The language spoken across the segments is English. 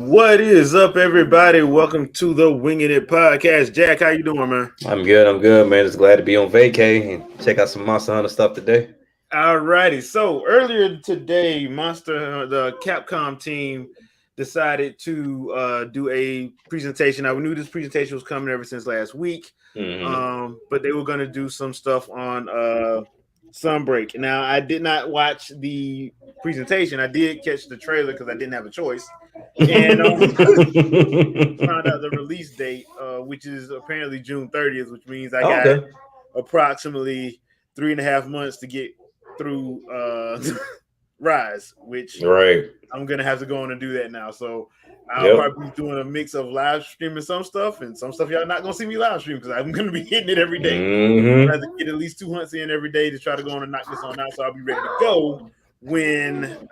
What is up, everybody? Welcome to the Wingin It Podcast. Jack, how you doing, man? I'm good, man. Just glad to be on vacay and check out some Monster Hunter stuff today. All righty. So earlier today, the Capcom team decided to do a presentation. Now, we knew this presentation was coming ever since last week, but they were going to do some stuff on Sunbreak. Now, I did not watch the presentation. I did catch the trailer because I didn't have a choice. And found out the release date, which is apparently June 30th, which means I got approximately 3.5 months to get through Rise, which I'm gonna have to go on and do that now. So I'll probably be doing a mix of live streaming some stuff, and some stuff y'all not gonna see me live stream because I'm gonna be hitting it every day. I'd rather get at least 2 hunts in every day to try to go on and knock this on out, so I'll be ready to go when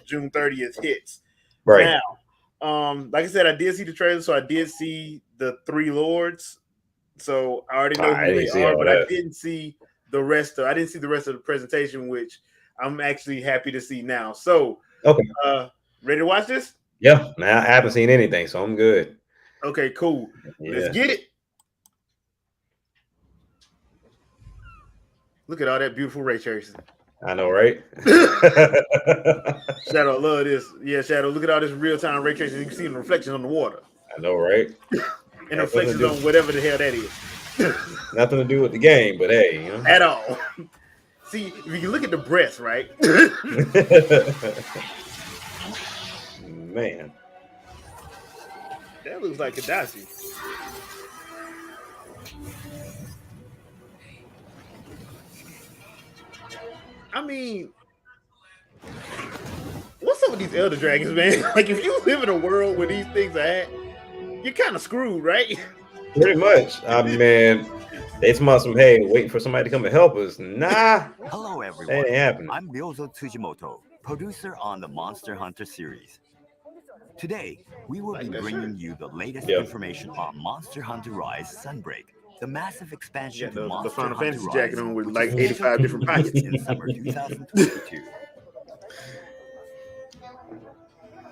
June 30th hits. Right now, like I said, I did see the trailer, so I did see the three lords. So I already know who they are, but I didn't see the rest of the presentation, which I'm actually happy to see now. So, ready to watch this? Yeah, now I haven't seen anything, so I'm good. Okay, cool. Yeah. Let's get it. Look at all that beautiful ray tracing. I know, right? Shadow, I love this. Yeah, Shadow, look at all this real-time ray tracing. You can see the reflections on the water. I know, right? And reflections on whatever the hell that is. Nothing to do with the game, but hey, you know. At all. See, if you look at the breasts, right? Man. That looks like Kadashi. I mean, what's up with these Elder Dragons, man? Like, if you live in a world where these things are at, you're kind of screwed, right? Pretty much. Man, they smell some, hey, waiting for somebody to come and help us. Nah. Hello, everyone. That ain't happening. I'm Ryozo Tsujimoto, producer on the Monster Hunter series. Today, we will be bringing you the latest information on Monster Hunter Rise Sunbreak, the massive expansion to Monster the Final Hunter Fantasy Rise, jacket on with like 85 different pockets in summer 2022.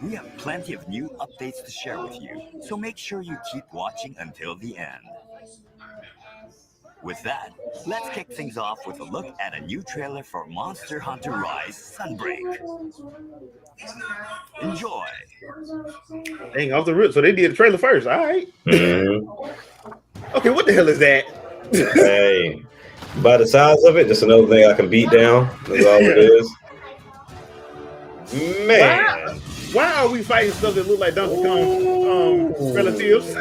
We have plenty of new updates to share with you, so make sure you keep watching until the end. With that, let's kick things off with a look at a new trailer for Monster Hunter Rise Sunbreak. Enjoy! Dang, off the rip. So they did the trailer first. All right. Okay, what the hell is that? Hey, by the size of it, just another thing I can beat down. That's all it is. Man. Why are we fighting stuff that look like Donkey Kong relatives?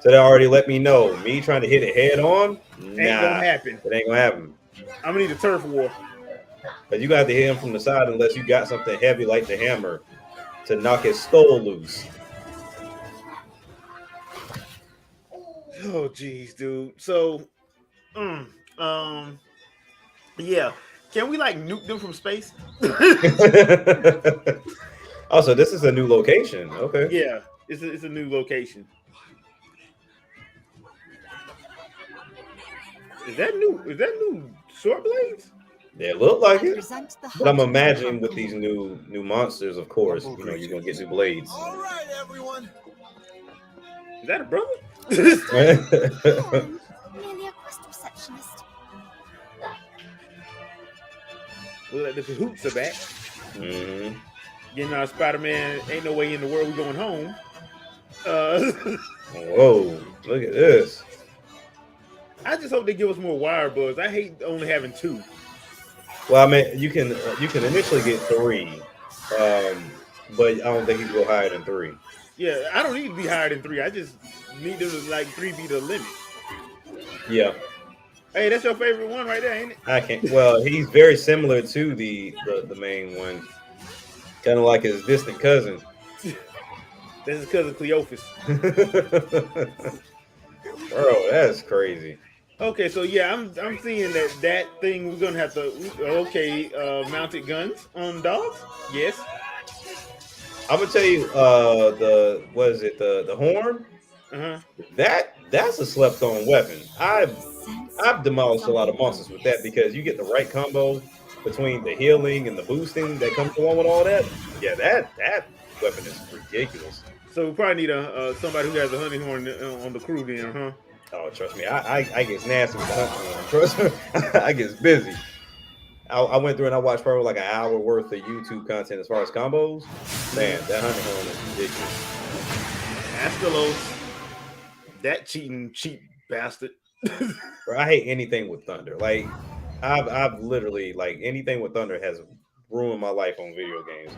So they already let me know. Me trying to hit it head on? Ain't gonna happen. It ain't gonna happen. I'm gonna need a turf war. But you got to hit him from the side unless you got something heavy like the hammer to knock his skull loose. Oh, geez, dude. So, yeah. Can we like nuke them from space? Also, this is a new location. Okay. Yeah, it's a new location. Is that new short blades? They look like it. But I'm imagining with these new monsters, of course, you know, you're gonna get new blades. All right, everyone. Is that a brother? Merely a quest receptionist. Look like the hoops are back. Getting our Spider-Man, ain't no way in the world we going home. Whoa, look at this. I just hope they give us more wire buzz. I hate only having 2. Well, I mean, you can initially get 3, but I don't think you can go higher than 3. Yeah, I don't need to be higher than 3. I just need to like 3 be the limit. Yeah. Hey, that's your favorite one right there, ain't it? I can't. Well, he's very similar to the main one, kind of like his distant cousin. This is cousin Cleophas. Bro, that's crazy. Okay, so yeah, I'm seeing that thing we're gonna have to mounted guns on dogs. Yes. I'm gonna tell you, the horn? That's a slept on weapon. I've demolished a lot of monsters with that because you get the right combo between the healing and the boosting that comes along with all that. Yeah, that weapon is ridiculous. So we probably need somebody who has a hunting horn on the crew then, huh? Oh, trust me, I get nasty with the hunting horn. Trust me, I get busy. I went through and I watched probably like an hour worth of YouTube content as far as combos. Man, that hunting horn is ridiculous. Astalos, that cheap bastard. Bro, I hate anything with thunder. Like, I've literally like anything with thunder has ruined my life on video games.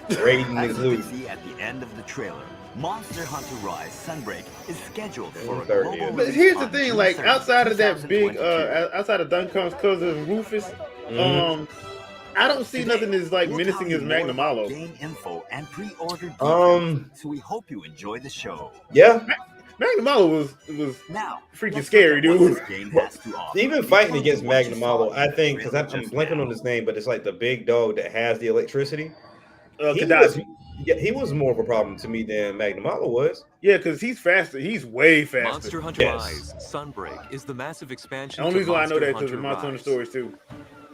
Raiden As is you can loose. see at the end of the trailer, Monster Hunter Rise Sunbreak is scheduled for a Third, global yeah. But release here's the on thing, June like 3rd, outside of that big, 2022. outside of Donkey Kong's cousin Rufus, I don't see Today, nothing as like we'll menacing tell as you more Magnum about Malo. game info and pre-order details, so we hope you enjoy the show. Yeah, Magnum Malo was Now, freaking let's scary, look at what dude. this game has to offer. even fighting Because against of what you Magnum saw Malo, in I the think because I'm trailer just blanking now. on his name, but it's like the big dog that has the electricity. Kadashi. He was more of a problem to me than Magnum Malo was. Yeah, because he's faster. He's way faster. Monster Hunter Yes. Rise Sunbreak is the massive expansion. The only to reason why I know Monster that because Hunter of Monster Hunter Rise. Stories too,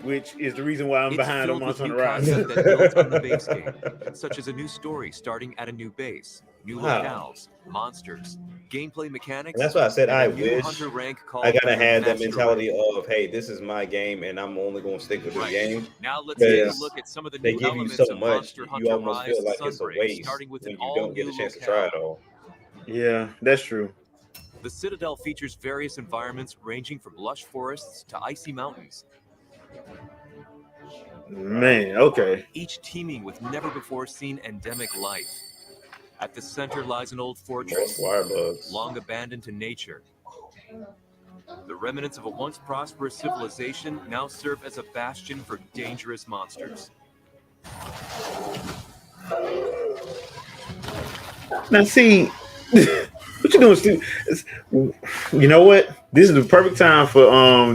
which is the reason why I'm It's behind on filled with Monster new Hunter Rise. content that builds on the base game, such as a new story starting at a new base, new Wow. locales, monsters, gameplay mechanics. And that's why I said and I a new wish hunter rank called I kind of had that Master mentality Rank. of, hey, this is my game, and I'm only going to stick with this Right. game. Now let's take a Because look at some of the they new give you elements so of much, Monster you Hunter almost Rise feel like it's a Sunbreak, waste starting with when an you don't get all-new a chance to locale. try it all. Yeah, that's true. The Citadel features various environments ranging from lush forests to icy mountains, Man, okay. each teeming with never-before-seen endemic life. At the center lies an old More fortress, wire bugs. long abandoned to nature. The remnants of a once prosperous civilization now serve as a bastion for dangerous monsters. Now see, what you doing, Steve? You know what? This is the perfect time for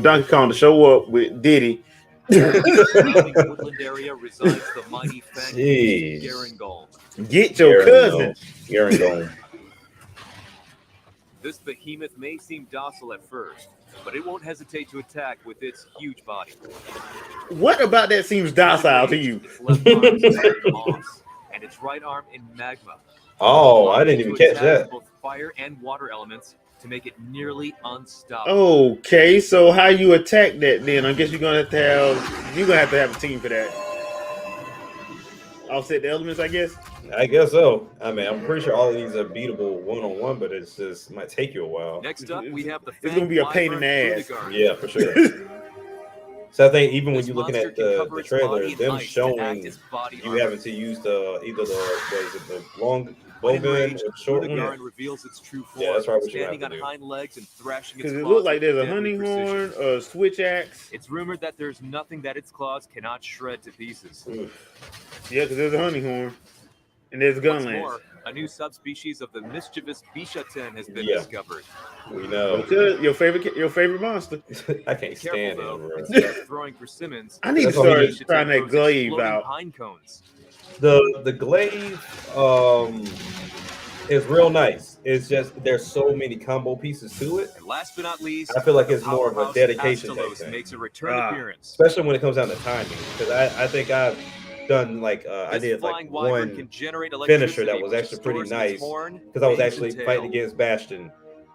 Donkey Kong to show up with Diddy. In the surrounding woodland area resides the mighty fang Jeez. Garangol. Get your cousin. Garangol. This behemoth may seem docile at first, but it won't hesitate to attack with its huge body. What about that seems docile to you? Its left arm is covered in moss, and its right arm in magma. Oh, I didn't even To catch attack that. Both fire and water elements to make it nearly unstoppable. Okay, so how you attack that then? I guess you're gonna have to have a team for that. Offset the elements, I guess. I guess so. I mean, I'm pretty sure all of these are beatable one-on-one, but it's just might take you a while. Next up, we have the It's gonna be a pain in the Fang ass. Wyvern Yeah, for sure. So I think even when This you're looking monster at can cover the its trailer, body in them ice to act showing as body you armor. having to use the long bow When gun or enraged, short one. Udagarin reveals its true form, Yeah, that's right, what you standing have on to do. hind legs and thrashing its Because it claws looks like with there's a deadly hunting precision. horn, a switch axe. It's rumored that there's nothing that its claws cannot shred to pieces. Yeah, because there's a hunting horn. And there's a gun What's lance. more, a new subspecies of the mischievous Bishaten has been Yeah. discovered. We know. Because your favorite monster. I can't Be stand careful him, though, bro. instead of throwing persimmons, I need to That's all he start needs. trying that throws glaive exploding out. pine cones. The glaive is real nice. It's just there's so many combo pieces to it, And last but not least, I feel like the it's more of a powerhouse dedication type Astalos thing. makes a return Ah. appearance. especially when it comes down to timing. Because I think I've done like I This did flying like wyvern one can generate finisher that electricity, was which actually pretty stores in its nice horn, because I was wings, actually and tail. fighting against Bastion, When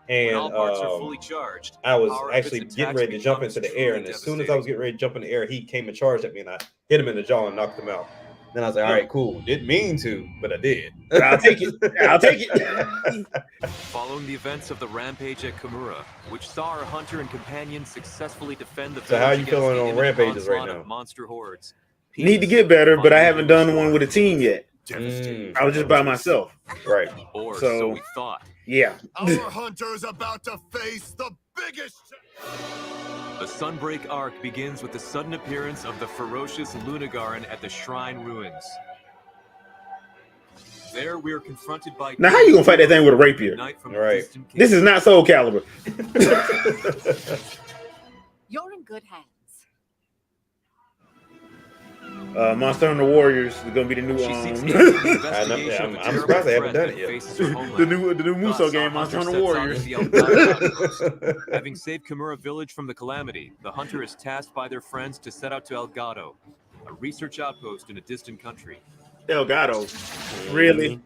and all parts are fully charged, I was power of actually its getting attacks ready to jump becomes into the air, and truly as soon as I was getting ready to jump in the air, he came and charged at me, and I hit him in the jaw and knocked him out. Then I was like, all right, cool. Didn't mean to, but I did. I'll take it. I'll take it. Following the events of the rampage at Kimura, which saw our hunter and companion successfully defend the So how are you village feeling against the on imminent rampages right onslaught now? of monster hordes. Need to get better, but I haven't done one with a team yet. I was just by myself. Right. Or So- so we thought. Yeah. Our hunter's about to face the biggest. The Sunbreak arc begins with the sudden appearance of the ferocious Lunagaran at the Shrine Ruins. There we are confronted by... Now, how you gonna fight that thing with a rapier? Right. This is not Soul Calibur. You're in good hands. Monster Hunter Warriors is gonna be the new I'm surprised they haven't done it yet. the new Muso game, Monster Hunter Warriors. Having saved Kimura Village from the calamity, the hunter is tasked by their friends to set out to Elgato, a research outpost in a distant country. Elgato, really?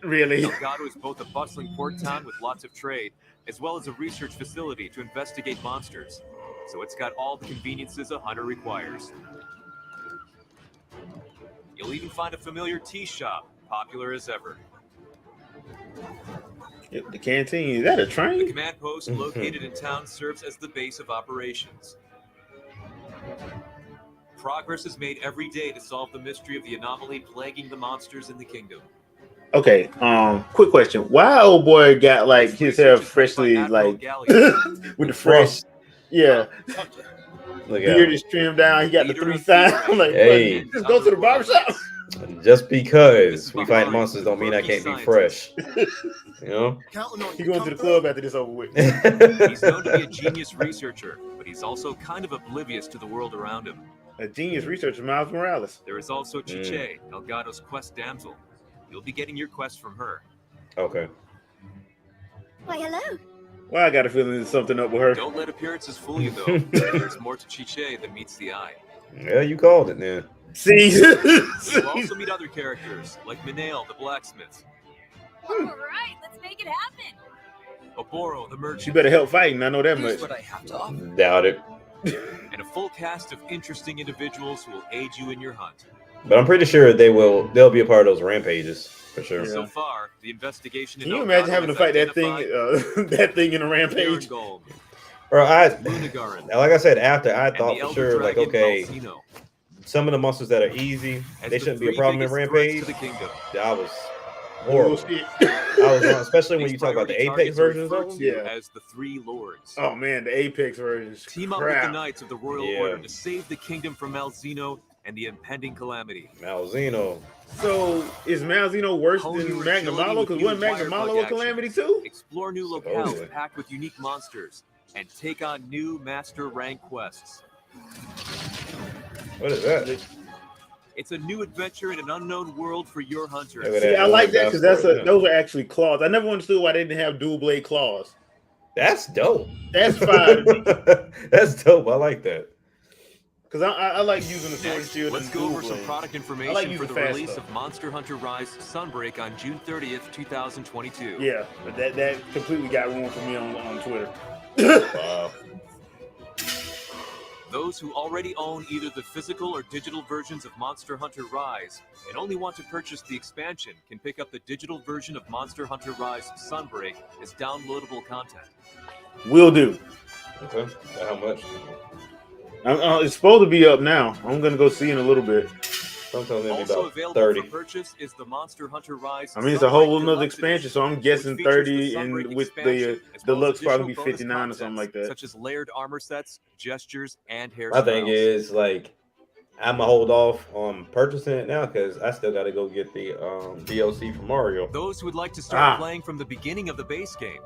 Elgato is both a bustling port town with lots of trade, as well as a research facility to investigate monsters. So it's got all the conveniences a hunter requires. You'll even find a familiar tea shop, popular as ever. The canteen, is that a The train? command post located in town serves as the base of operations. Progress is made every day to solve the mystery of the anomaly plaguing the monsters in the kingdom. Okay, quick question. Why old boy got like his hair freshly like with the fresh? Yeah, Look beard at is trimmed down. He got the 3 signs. Like, Hey. just go to the barbershop. just because we fight monsters don't mean I can't be fresh. You know? He going to the club after this over with. He's known to be a genius researcher, but he's also kind of oblivious to the world around him. A genius researcher, Miles Morales. There is also Chiche, Elgato's quest damsel. You'll be getting your quest from her. Okay. Why, hello. Well, I got a feeling there's something up with her. Don't let appearances fool you, though. There's more to Chiche than meets the eye. Yeah, you called it then. See, You'll also meet other characters, like Minail, the blacksmith, All right, let's make it happen. Oboro, the merchant. she better help fighting. I know that Here's much. what I have to offer. Doubt it. and a full cast of interesting individuals who will aid you in your hunt. But I'm pretty sure they'll be a part of those rampages for sure. Yeah. So far, the investigation. Can you imagine having to fight that thing, that thing in a rampage? Gold, Bro, Lunagaran, like I said, after I and thought the for Elder sure, like, Dragon okay, Malzeno, some of the monsters that are easy, as they the shouldn't be a 3 problem in biggest threats rampage. to the kingdom. I was horrible. Bullshit. I was wrong, especially when These you talk about the priority Apex targets are versions of referred them. to Yeah. as the 3 lords. Oh man, the Apex version is Team up with the crap. knights of the royal Yeah. order to save the kingdom from Malzeno and the impending calamity. Malzeno. So is Malzeno worse Hone than your Magna agility Malo? with Because new wasn't Magna wire Malo bug a Calamity too? Explore new Supposedly. locales packed with unique monsters and take on new master rank quests. What is that? It's a new adventure in an unknown world for your hunters. Look at See, that. I like that because Yeah. those are actually claws. I never understood why they didn't have dual blade claws. That's dope. That's fine That's dope. I like that. because I like using the sword and Next, shield. let's and go dual over some blade. product I information like for using the fast release stuff. of Monster Hunter Rise Sunbreak on June 30th, 2022. Yeah, but that completely got ruined for me on Twitter. Wow. Those who already own either the physical or digital versions of Monster Hunter Rise and only want to purchase the expansion can pick up the digital version of Monster Hunter Rise Sunbreak as downloadable content. Will do. Okay. How much? It's supposed to be up now. I'm gonna go see in a little bit. Sometimes maybe Also about available 30. for purchase is the Monster Hunter Rise. I mean, it's a whole Sunbreak another Deluxe expansion, Edition, so I'm guessing which features 30, the and Sunbreak with the expansion, as well as deluxe probably be additional bonus 59 or something like that. Such as layered armor sets, gestures, and hairstyles. My thing is, like, I'm gonna hold off on purchasing it now because I still got to go get the DLC for Mario. Those who would like to start Ah. playing from the beginning of the base game.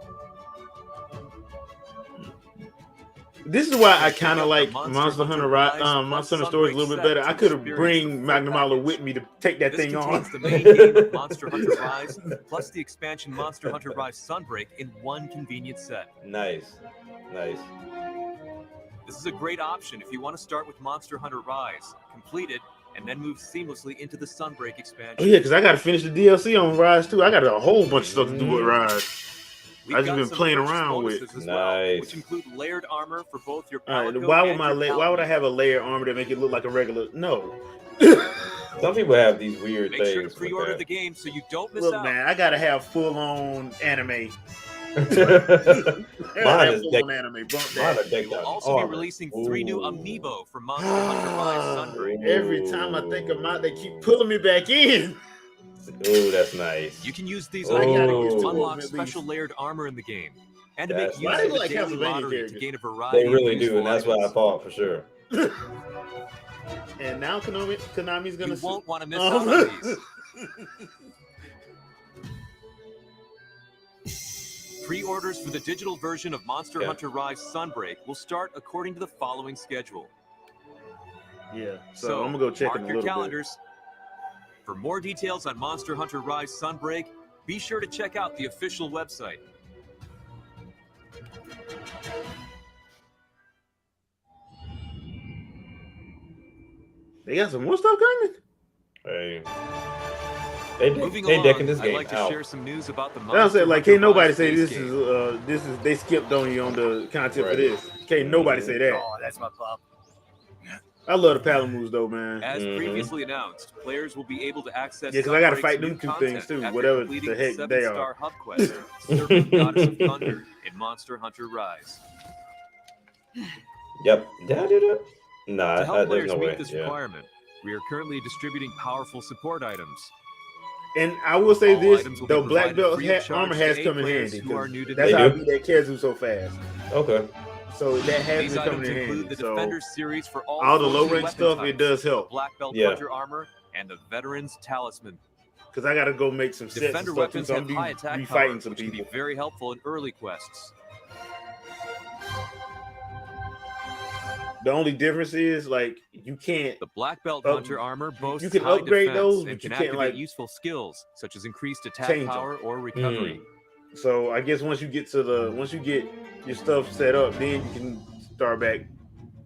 This is why I kind of like Monster Hunter Monster Hunter Stories a little bit better. I could have bring Magna Malo with me to take that This thing contains on. the main game of Monster Hunter Rise, plus the expansion Monster Hunter Rise Sunbreak in one convenient set. Nice. This is a great option if you want to start with Monster Hunter Rise, complete it, and then move seamlessly into the Sunbreak expansion. Oh yeah, because I got to finish the DLC on Rise too. I got a whole bunch of stuff to do with Rise. We've I just got been some playing purchase around with. bonuses as well, Nice. which include layered armor for both your All right, Palico why would and your why would I Paladin. have a layer armor that make it look like a regular? No. Some people have these weird Make things. sure to pre-order the game so you don't miss Look, out. man, I gotta have full-on anime. Mine Mine is decked. anime. Bump Mine that. are decked We'll out. also be releasing 3 new amiibo from Monster Hunter Rise Sunbreak. Every time I think about, they keep pulling me back in. Ooh, that's nice. You can use these Oh. items to Ooh. unlock special layered armor in the game, and to make That's use nice. of the Like daily Castlevania lottery to characters. gain a variety They really of do, useful and that's what I items. thought for sure. And now Konami's gonna You sue. won't want to miss out on these. Pre-orders for the digital version of Monster Hunter Rise Sunbreak will start according to the following schedule. Yeah, so I'm gonna go check mark in a your little calendars. For more details on Monster Hunter Rise Sunbreak, be sure to check out the official website. They got some more stuff coming. Hey, Moving they along, decking this I'd game like to out. share some news about the I'm Monster saying, like, Hunter can't nobody Rise say base this game. is they skipped on you on the content Right. for this. Can't nobody say that. Oh, that's my pop. I love the paddle moves though, man. As Mhm. previously announced, players will be able to access Yeah, 'cause I gotta Sunbreak's fight new them two content things, too, after whatever completing the heck the they are. 7-star hub quest, Serpent Goddess of Thunder in Monster Hunter Rise. Yep. Did I do that? Nah, To help there's players no meet way. this Yeah. requirement, we are currently distributing powerful support items. And I will say All this: items will the be black provided belt free of charge armor to has aid come in players handy. who are 'Cause new to that's the how I game. beat that Kazu so fast. Okay. So that has These been items coming in include handy. the So Defender series for all all the 14 low rank weapon stuff, types, it does the help. Black Belt Yeah. Hunter armor, and the Veteran's Talisman. Because I got to go make some sets and Defender stuff too. weapons So have I'm high attack be power, fighting some which can people. be very helpful in early quests. The only difference is like you can't. The Black Belt Up- Hunter armor boasts you can high upgrade defense those, and but can you can't, activate like, useful skills such as increased attack change 'em. power or recovery. So I guess once you get your stuff set up, then you can start back.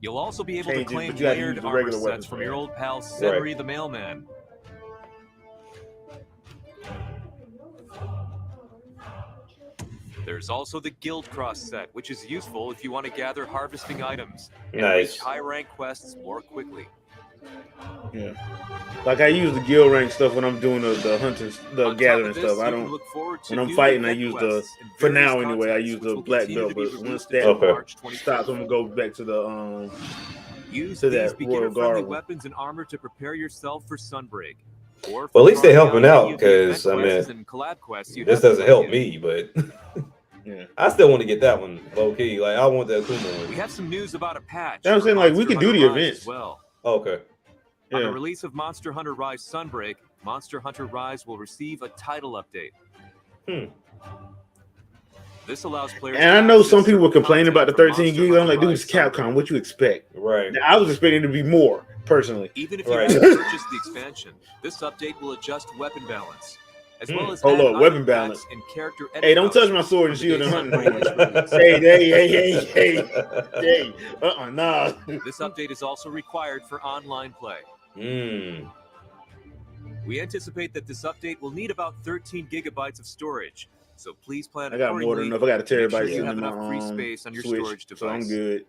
You'll also be able to Change it, claim but you gotta layered use the armor regular sets weapons from for your that. old pal Senri the Mailman. There's also the Guild Cross set, which is useful if you want to gather harvesting items and Nice. reach high rank quests more quickly. Yeah, like I use the guild rank stuff when I'm doing the hunting, the On top gathering of this, stuff. I you can don't. look forward to When I'm new fighting, I event use the. quests and For various now, anyway, I contents, use which the will black continue belt. to be But once released that until March stops, 25th. I'm gonna go back to the Use to these that beginner-friendly Royal Guard. weapons and armor to prepare yourself for Sunbreak. Or Well, at least they're trying helping any out, of the event 'cause, I mean, quests and collab quests you This haven't doesn't played help yet. me, but Yeah. I still want to get that one low key. Like I want that Kuma We one. have some news about a patch. That's what I'm for saying, like, we Monster could do the Hunter Rise events. as well. Okay. On the Yeah. release of Monster Hunter Rise Sunbreak, Monster Hunter Rise will receive a title update. This allows players. And I to know access some people were certain complaining about the content from 13 Monster gigs. I'm Hunter like, dude, Rise it's Capcom. Sunbreak. What you expect? Right. Now, I was expecting it to be more, personally. Even if you Right. haven't purchased the expansion, this update will adjust weapon balance, as well as Hold add up, weapon item balance. packs and character Hey, don't touch edit my sword and for the shield and day hunting Sunbreak is horn. released. Hey, nah. This update is also required for online play. We anticipate that this update will need about 13 gigabytes of storage, so please plan I got more than accordingly. enough. I got a Make sure terabyte you sitting have in enough free my space on your Switch, storage device. so I'm good.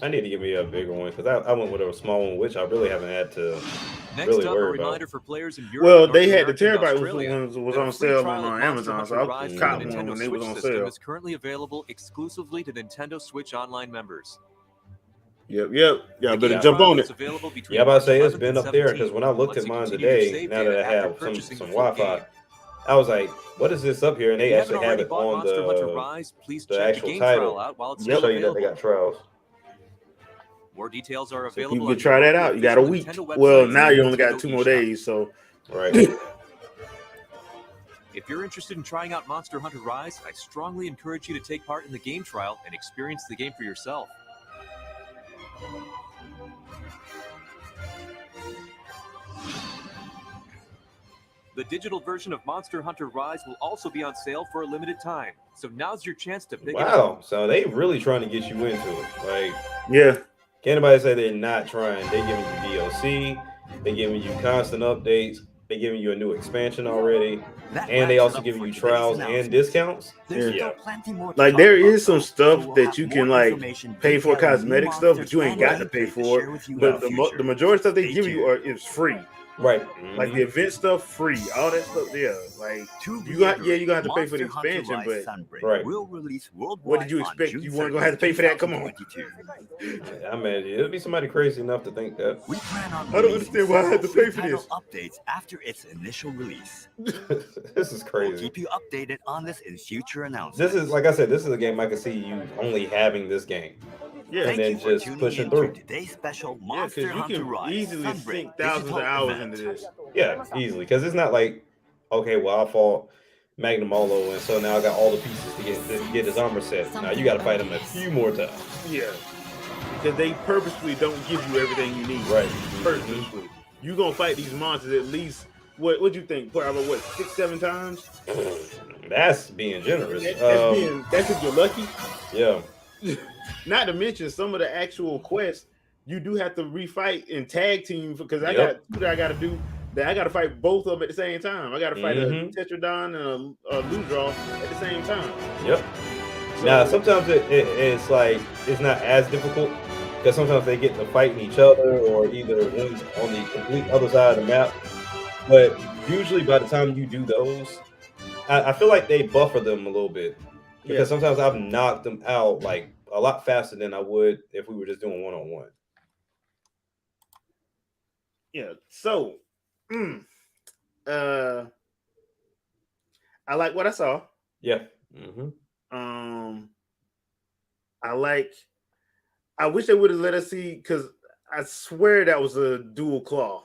I need to give me a bigger one because I went with a small one, which I really haven't had to Next really up, a worry reminder about. for players in Europe, Well, North they had the America, and terabyte Australia was that a on free sale trial on of Monster Amazon, so Hunter I Rise for caught the one Nintendo when they was Switch on system sale. is currently available exclusively to Nintendo Switch Online members. Yep. Y'all The better game jump trial on is it. available between Yeah, I'm about to say March it's been 11th up there and because when I looked Once at you mine continue your today, save now data that I after have purchasing some the full Wi-Fi, game. I was like, "What is this up here?" And If they you haven't actually have already it bought on Monster Hunter the Rise, please the check the actual game title. trial out while it's to still show you that they available. got trials. More details are So available. people on can try that the out. You got a official week. Nintendo website Well, and now the you only got Nintendo 2 more eShop. days, so Right. If you're interested in trying out Monster Hunter Rise, I strongly encourage you to take part in the game trial and experience the game for yourself. The digital version of Monster Hunter Rise will also be on sale for a limited time, so now's your chance to pick it up. Wow. So they really trying to get you into it. Like, yeah. can't anybody say they're not trying? They giving you DLC. They giving you constant updates. They giving you a new expansion already, That and they wraps also it up giving for you today's trials and announcements. discounts. There's Yeah. still plenty more to Like talk there about, is some though, stuff so we'll that have you more can like information pay for detailing cosmetic new stuff, but Monsters you ain't got to Sunbreak pay to for share it. with you in But the the future. majority of stuff they Stay give you tuned. is free. Right. Like the event stuff, free. All that stuff there. Like you gonna have to pay for the expansion, but right. Will release worldwide. What did you expect? You weren't gonna have to pay for that? Come on. I mean, it'll be somebody crazy enough to think that. We plan on I don't understand why I had to pay for title this. updates after its initial release. This is crazy. We'll keep you updated on this in future announcements. This is, like I said, this is a game I can see you only having this game. Yeah, and then just pushing through. Today's special Yeah, Monster because you Hunter can Rise easily Sunbreak sink thousands of hours into this. Yeah, easily. Because it's not like, okay, well, I fought Magnamolo, and so now I got all the pieces to get his armor set. Now you got to fight him a few more times. Yeah, because they purposely don't give you everything you need. Right. Purposely. You're going to fight these monsters at least, what you think, probably 6-7 times? That's being generous. That's if you're lucky. Yeah. Not to mention some of the actual quests, you do have to refight and tag team because I got to do. That I got to fight both of them at the same time. I got to fight a Tetradon and a Ludroth at the same time. Yep. So, now sometimes it's like it's not as difficult because sometimes they get to fighting each other or either one's on the complete other side of the map. But usually by the time you do those, I feel like they buffer them a little bit because sometimes I've knocked them out like a lot faster than I would if we were just doing one-on-one. Yeah. So, I like what I saw. Yeah. I wish they would have let us see because I swear that was a dual claw.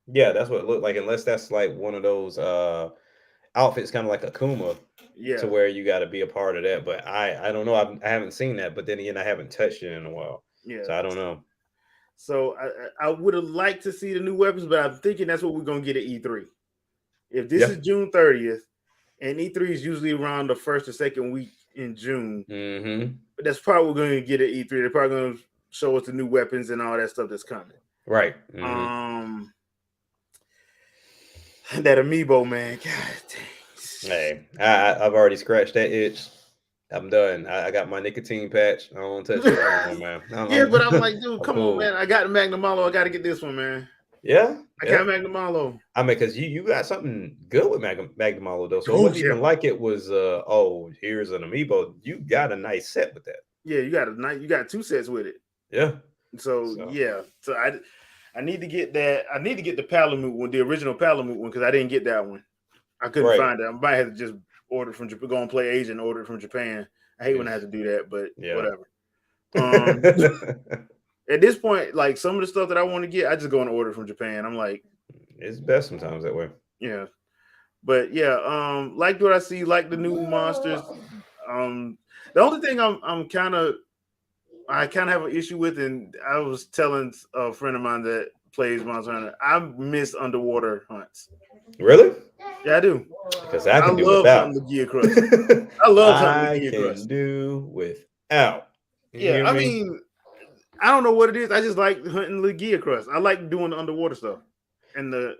Yeah, that's what it looked like. Unless that's like one of those outfits, kind of like a Kuma. Yeah. To where you got to be a part of that, but I don't know. I haven't seen that, but then again, I haven't touched it in a while. Yeah. So I don't know. So I would have liked to see the new weapons, but I'm thinking that's what we're gonna get at E3. If this is June 30th, and E3 is usually around the first or second week in June, but that's probably what we're gonna get at E3. They're probably gonna show us the new weapons and all that stuff that's coming. Right. That amiibo, man. God dang. Hey, I've already scratched that itch. I'm done. I got my nicotine patch. I don't want to touch it anymore, man. But I'm like, dude, come on, man. I got the Magnamalo. I got to get this one, man. Yeah. I got Magnamalo. I mean, because you got something good with Magnamalo, though. So it wasn't even like it was, here's an amiibo. You got a nice set with that. Yeah, you got 2 sets with it. Yeah. So. I need to get that. I need to get the Palamute one, the original Palamute one, because I didn't get that one. I couldn't find it. I might have to just order it from Japan, go and play Asia and order it from Japan. I hate when I have to do that, but whatever. At this point, like some of the stuff that I want to get, I just go and order it from Japan. I'm like, it's best sometimes that way. Yeah. But like what I see, like the new monsters. The only thing I kind of have an issue with, and I was telling a friend of mine that plays Monster Hunter, I miss underwater hunts. Really? Yeah, I do. Because I can do love without. Hunting the Gear Crush. I love hunting the Gear Crush. I can do without. Yeah, I mean, I don't know what it is. I just like hunting the Gear Crush. I like doing the underwater stuff, and I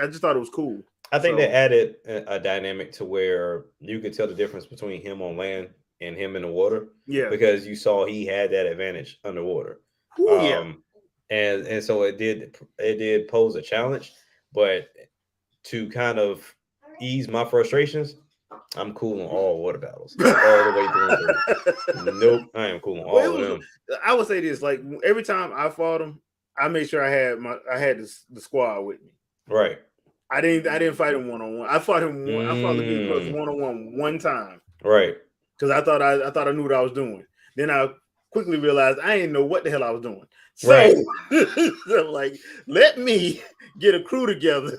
just thought it was cool. I think they added a dynamic to where you could tell the difference between him on land and him in the water. Yeah, because you saw he had that advantage underwater. And so it did pose a challenge, but to kind of ease my frustrations, I'm cool on all water battles all the way through. Nope, I am cool on all of them. I would say this: like every time I fought him, I made sure I had the squad with me. Right. I didn't fight him one-on-one. I fought him I fought the Gear Crush one-on-one one time. Right. Because I thought I knew what I was doing. Then I quickly realized I didn't know what the hell I was doing. So, so like, let me get a crew together,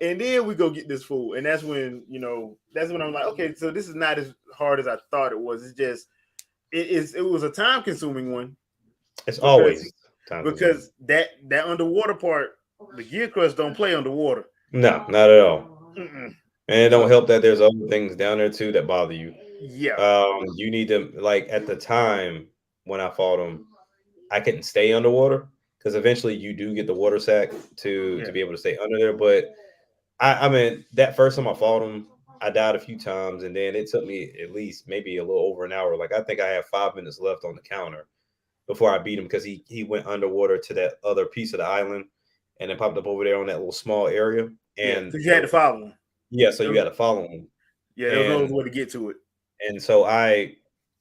and then we go get this fool. And that's when I'm like, okay, so this is not as hard as I thought it was. It's just it was a time consuming one. It's always time because that underwater part, the Gear Crush don't play underwater. No, not at all. And it don't help that there's other things down there too that bother you. Yeah. You need to, like, at the time when I fought him, I couldn't stay underwater because eventually you do get the water sac to be able to stay under there. But I mean, that first time I fought him, I died a few times, and then it took me at least maybe a little over an hour. Like, I think I have 5 minutes left on the counter before I beat him because he went underwater to that other piece of the island, and then popped up over there on that little small area. And you had to follow him. Yeah, so you got to follow him. Yeah, there was no way to get to it. And so I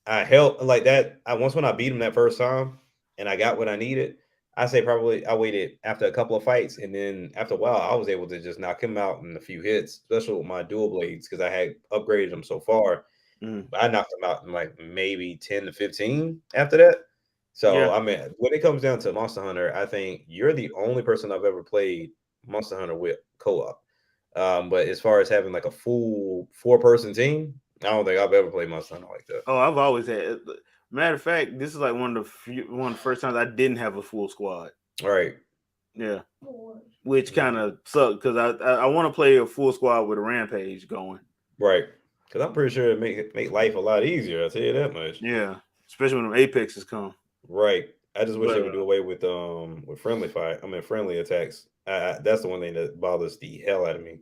held like that. Once when I beat him that first time, and I got what I needed. I say probably I waited after a couple of fights, and then after a while, I was able to just knock him out in a few hits, especially with my dual blades because I had upgraded them so far. But I knocked him out in like maybe 10 to 15 after that. So I mean, when it comes down to Monster Hunter, I think you're the only person I've ever played Monster Hunter with co-op. But as far as having like a full 4-person team, I don't think I've ever played Monster Hunter like that. Oh, I've always had. Matter of fact, this is like one of the first times I didn't have a full squad. Right. Yeah. Which kind of sucked because I want to play a full squad with a rampage going. Right. Because I'm pretty sure it make life a lot easier. I'll tell you that much. Yeah. Especially when the apexes come. Right. I just wish they would do away with friendly fight. I mean friendly attacks. That's the one thing that bothers the hell out of me.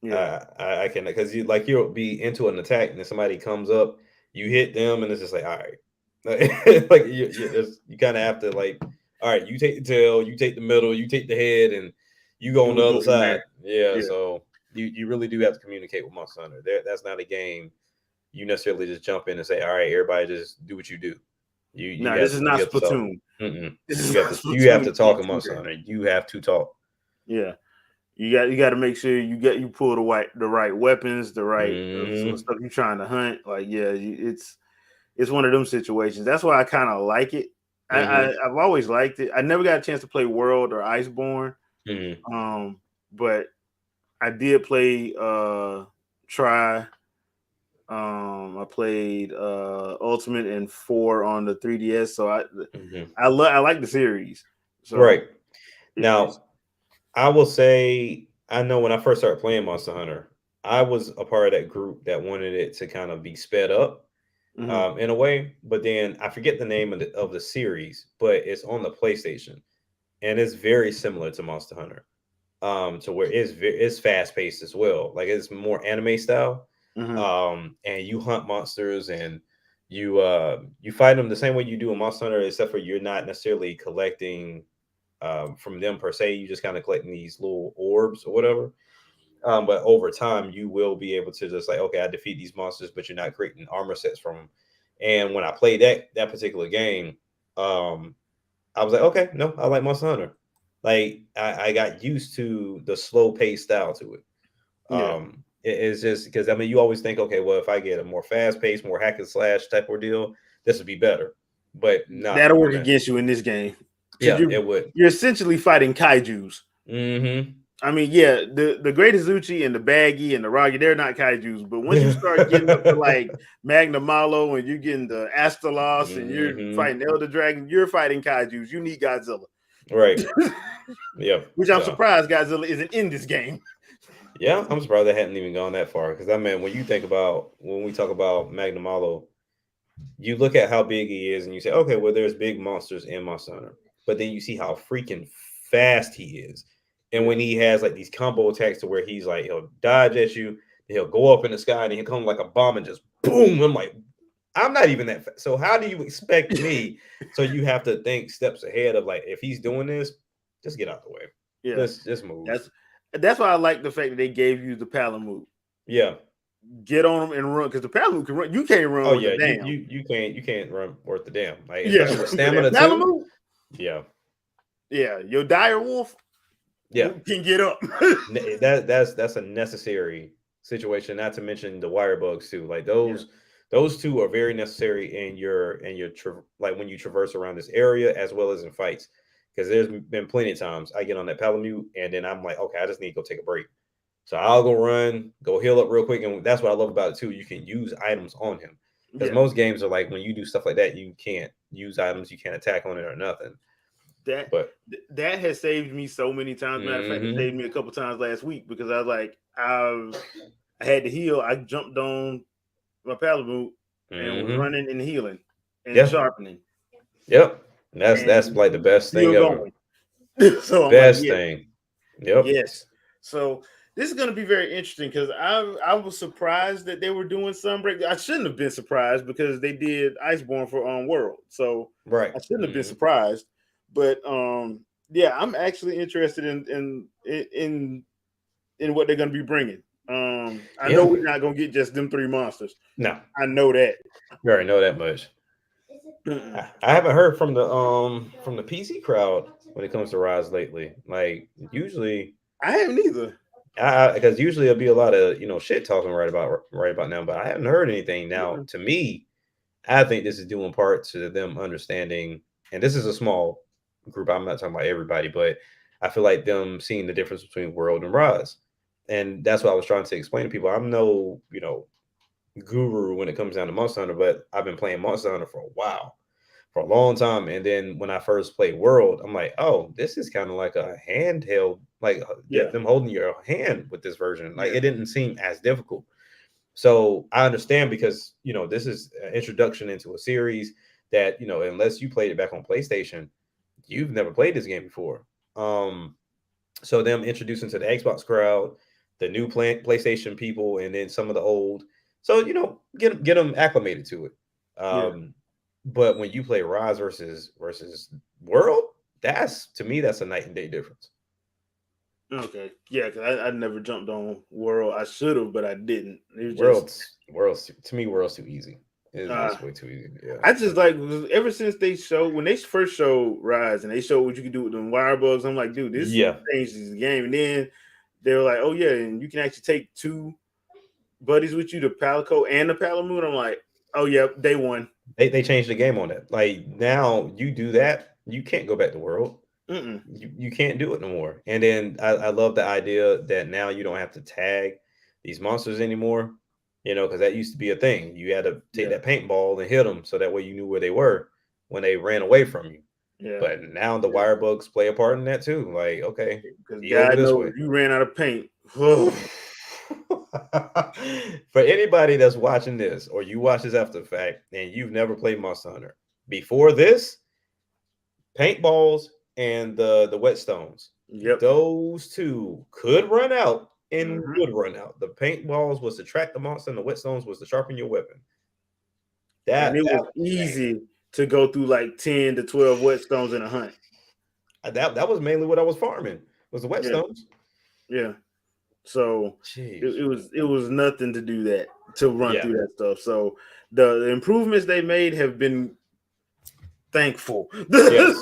Yeah. I can because you'll be into an attack and then somebody comes up, you hit them, and it's just like, all right. Like you kind of have to like, all right, you take the tail, you take the middle, you take the head, and you go on the other side. Yeah, so you really do have to communicate with Monster Hunter. That's not a game you necessarily just jump in and say, all right, everybody just do what you do. This is not Splatoon. You have to talk in Monster Hunter. You have to talk. Yeah. You got to make sure you pull the right weapons, the right stuff you're trying to hunt. Like it's one of them situations. That's why I kind of like it. I've always liked it. I never got a chance to play World or Iceborne, but I did play Try. I played Ultimate and 4 on the 3DS. So I like the series. So right now. I will say, I know when I first started playing Monster Hunter, I was a part of that group that wanted it to kind of be sped up in a way. But then I forget the name of the series, but it's on the PlayStation, and it's very similar to Monster Hunter, to where it's fast paced as well. Like it's more anime style, and you hunt monsters and you fight them the same way you do in Monster Hunter, except for you're not necessarily collecting. From them per se, you just kind of collecting these little orbs or whatever. But over time, you will be able to just like, okay, I defeat these monsters, but you're not creating armor sets from them. And when I played that particular game, I was like, okay, no, I like Monster Hunter. Like I got used to the slow paced style to it. It's just because I mean, you always think, okay, well, if I get a more fast paced, more hack and slash type ordeal, this would be better. But no, that'll work against you in this game. Yeah, it would. You're essentially fighting kaijus. I mean, the Great Azuchi and the Baggy and the Ragi, they're not kaijus. But once you start getting up to like Magna Malo and you're getting the Astalos and you're fighting Elder Dragon, you're fighting kaijus. You need Godzilla. Right. Yeah. Which I'm surprised Godzilla isn't in this game. Yeah, I'm surprised they hadn't even gone that far. Because I mean, when we talk about Magna Malo, you look at how big he is and you say, okay, well, there's big monsters in Monster Hunter. But then you see how freaking fast he is. And when he has like these combo attacks to where he's like, he'll dodge at you, he'll go up in the sky, and he'll come like a bomb and just boom. I'm like, I'm not even that fast. So how do you expect me? So you have to think steps ahead of like, if he's doing this, just get out the way. Yeah. Just move. That's why I like the fact that they gave you the Palamute. Yeah. Get on them and run, because the Palamute can run. You can't run with the damn. You can't run worth the damn. Like, with stamina too. Yeah. Yeah. Your dire wolf. Yeah. Can get up. That's a necessary situation. Not to mention the wire bugs too. Like those two are very necessary in your like when you traverse around this area as well as in fights. Because there's been plenty of times I get on that Palamute and then I'm like, okay, I just need to go take a break. So I'll go run, go heal up real quick, and that's what I love about it too. You can use items on him. Because most games are like when you do stuff like that, you can't use items, you can't attack on it or nothing. That has saved me so many times. Matter of fact, it saved me a couple times last week because I was like, I had to heal. I jumped on my Palamute and was running and healing and sharpening. Yep, that's like the best thing ever. So best thing. Yep. Yes. So this is going to be very interesting because I was surprised that they were doing Sunbreak. I shouldn't have been surprised because they did Iceborne for World. So right, I shouldn't have been surprised. But Yeah, I'm actually interested in what they're gonna be bringing. I know we're not gonna get just them 3 monsters. No, I know that. you already know that much. I haven't heard from the PC crowd when it comes to Rise lately. Like usually, I haven't either. because usually it'll be a lot of shit talking right about now, but I haven't heard anything. Now, to me, I think this is due in part to them understanding, and this is a small group. I'm not talking about everybody, but I feel like them seeing the difference between World and Rise, and that's what I was trying to explain to people. I'm no guru when it comes down to Monster Hunter, but I've been playing Monster Hunter for a while, for a long time. And then when I first played World, I'm like, oh, this is kind of like a handheld, like them holding your hand with this version. Like it didn't seem as difficult. So I understand because this is an introduction into a series that unless you played it back on PlayStation, you've never played this game before. So them introducing to the Xbox crowd, the new PlayStation people, and then some of the old. So get them acclimated to it. But when you play Rise versus World, to me that's a night and day difference. Okay, yeah, because I never jumped on World. I should have, but I didn't. It was World's to me, World's too easy. It's way too easy. Yeah. I just like ever since when they first showed Rise and they showed what you can do with them wire bugs. I'm like, dude, this changes the game. And then they were like, oh yeah, and you can actually take 2 buddies with you, the Palico and the Palamoon. I'm like, oh yeah, day one. They changed the game on that. Like now you do that, you can't go back to World. You can't do it no more. And then I love the idea that now you don't have to tag these monsters anymore, because that used to be a thing. You had to take that paintball and hit them so that way you knew where they were when they ran away from you. Yeah. But now the wire bugs play a part in that too. Like, okay, because God knows you ran out of paint. For anybody that's watching this or you watch this after the fact and you've never played Monster Hunter, before this, paintballs and the whetstones, those 2 could run out and would run out. The paintballs was to track the monster and the whetstones was to sharpen your weapon. And it was easy to go through like 10 to 12 whetstones in a hunt. That was mainly what I was farming, was the whetstones. Yeah. So it was nothing to do that, to run through that stuff. So the improvements they made have been thankful. Yes.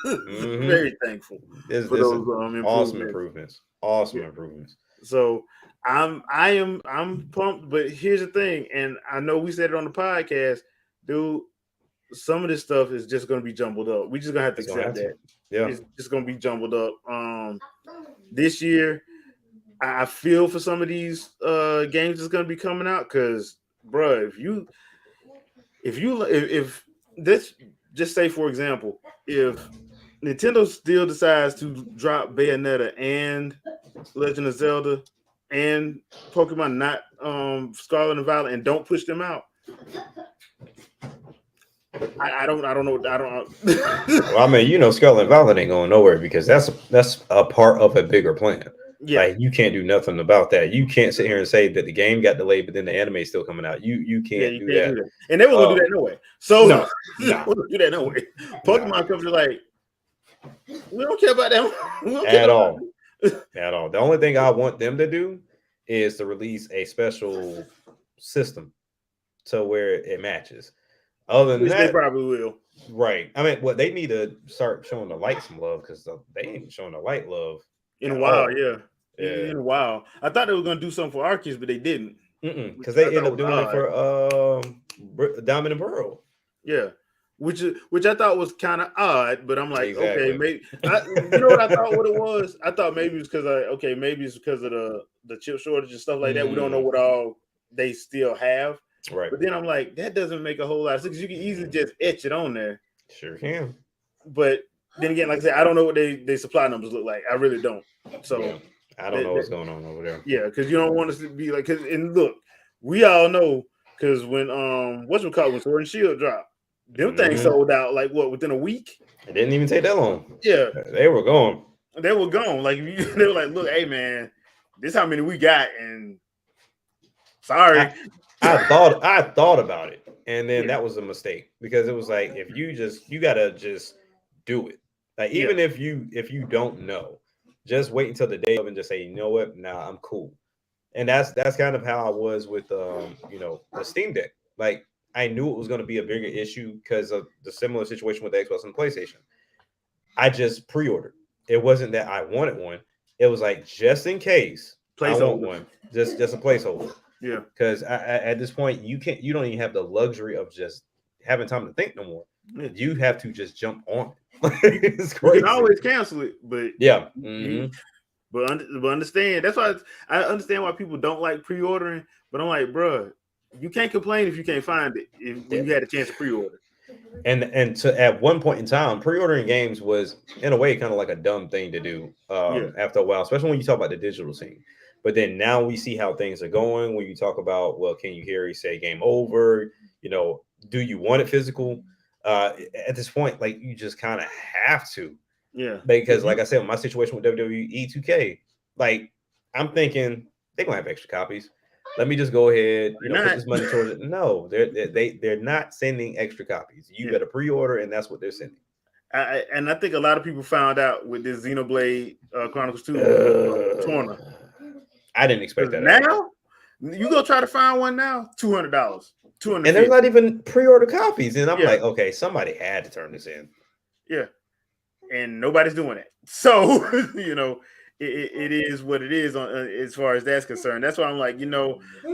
Very thankful for those awesome improvements. Awesome improvements. So I'm pumped, but here's the thing, and I know we said it on the podcast, dude. Some of this stuff is just going to be jumbled up. We're just gonna have to accept that. Yeah, it's just going to be jumbled up. This year, I feel for some of these games that's going to be coming out because, bro, if this, just say for example, if Nintendo still decides to drop Bayonetta and Legend of Zelda and Pokemon not Scarlet and Violet and don't push them out, I don't know. Well, I mean, Scarlet and Violet ain't going nowhere because that's a part of a bigger plan. Yeah, like you can't do nothing about that. You can't sit here and say that the game got delayed, but then the anime is still coming out. You can't do that. And they were gonna do that no way. So no. They were gonna do that no way. Pokemon companies are like, we don't care about them at all. At all. The only thing I want them to do is to release a special system to where it matches. Other than that, they probably will. Right. I mean, they need to start showing the light some love because they ain't showing the light love in a while. In a while. I thought they were gonna do something for Arceus, but they didn't. Because they ended up doing it for Diamond and Pearl. Yeah. Which I thought was kind of odd, but I'm like, okay, maybe. You know what I thought? What it was? I thought maybe it's because maybe it's because of the chip shortage and stuff like that. We don't know what all they still have, right? But then I'm like, that doesn't make a whole lot of sense because you can easily just etch it on there. Sure can. But then again, like I said, I don't know what they supply numbers look like. I really don't. So I don't know what's going on over there. Yeah, because you don't want us to be like. And look, we all know because when when Sword and Shield dropped. Them things sold out like within a week. It didn't even take that long. Yeah, they were gone. They were gone. Like they were like, look, hey man, this how many we got, and sorry. I thought about it, and then that was a mistake because it was like if you gotta just do it. Like even if you don't know, just wait until the day of and just say, you know what, nah, I'm cool. And that's kind of how I was with the Steam Deck. Like I knew it was going to be a bigger issue because of the similar situation with the Xbox and the PlayStation. I just pre-ordered. It wasn't that I wanted one. It was like just in case I want one, just a placeholder. Yeah. Because at this point, you don't even have the luxury of just having time to think no more. Yeah. You have to just jump on it. It's crazy. You can always cancel it, but yeah. But understand, that's why I understand why people don't like pre-ordering. But I'm like, bro, you can't complain if you can't find it when you had a chance to pre-order. And at one point in time, pre-ordering games was in a way kind of like a dumb thing to do after a while, especially when you talk about the digital scene. But then now we see how things are going. When you talk about, well, can you hear you say game over? Do you want it physical? At this point, like you just kind of have to. Yeah. Because like I said, my situation with WWE 2K, like I'm thinking they're gonna have extra copies. Let me just go ahead, put this money towards it. No, they're not sending extra copies. You better pre-order, and that's what they're sending. And I think a lot of people found out with this Xenoblade Chronicles 2 Torna. I didn't expect that. Now you go try to find one now, $200. And there's not even pre-order copies. And I'm like, okay, somebody had to turn this in. Yeah. And nobody's doing it. So, it is what it is as far as that's concerned. That's why I'm like,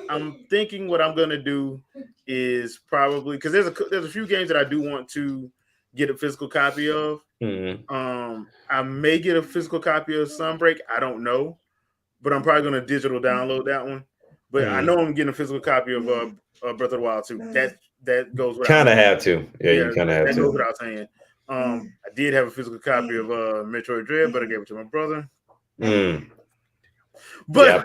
I'm thinking what I'm going to do is probably, because there's a few games that I do want to get a physical copy of. Mm-hmm. I may get a physical copy of Sunbreak. I don't know. But I'm probably going to digital download that one. But I know I'm getting a physical copy of Breath of the Wild too. That goes without kind of have to. Yeah, you kind of have to. That goes without saying. I did have a physical copy of Metroid Dread, but I gave it to my brother. But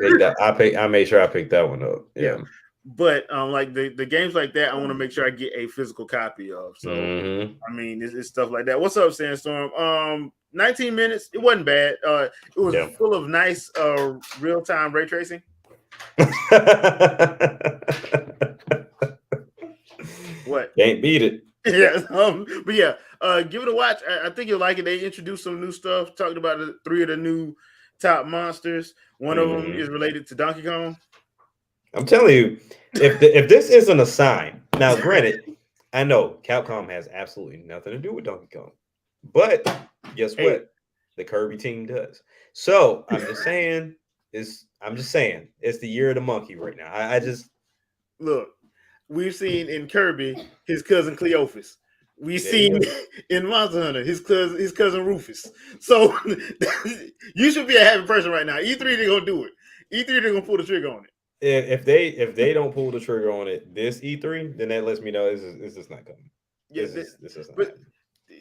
I made sure I picked that one up. Yeah. But like the games like that, I want to make sure I get a physical copy of. So I mean, it's stuff like that. What's up, Sandstorm? 19 minutes. It wasn't bad. It was full of nice real-time ray tracing. What? Can't beat it. Yeah. But yeah, give it a watch. I think you'll like it. They introduced some new stuff. Talked about 3 of the new top monsters. One of them is related to Donkey Kong. I'm telling you, if this isn't a sign. Now, granted, I know Capcom has absolutely nothing to do with Donkey Kong, but guess what? The Kirby team does. So I'm just saying, it's the year of the monkey right now. I just look. We've seen in Kirby his cousin Cleophas. We've seen in Monster Hunter his cousin Rufus. So you should be a happy person right now. E3 they're gonna do it. E3 they're gonna pull the trigger on it. If they don't pull the trigger on it this E3, then that lets me know this is not coming. Yeah, this is not happening.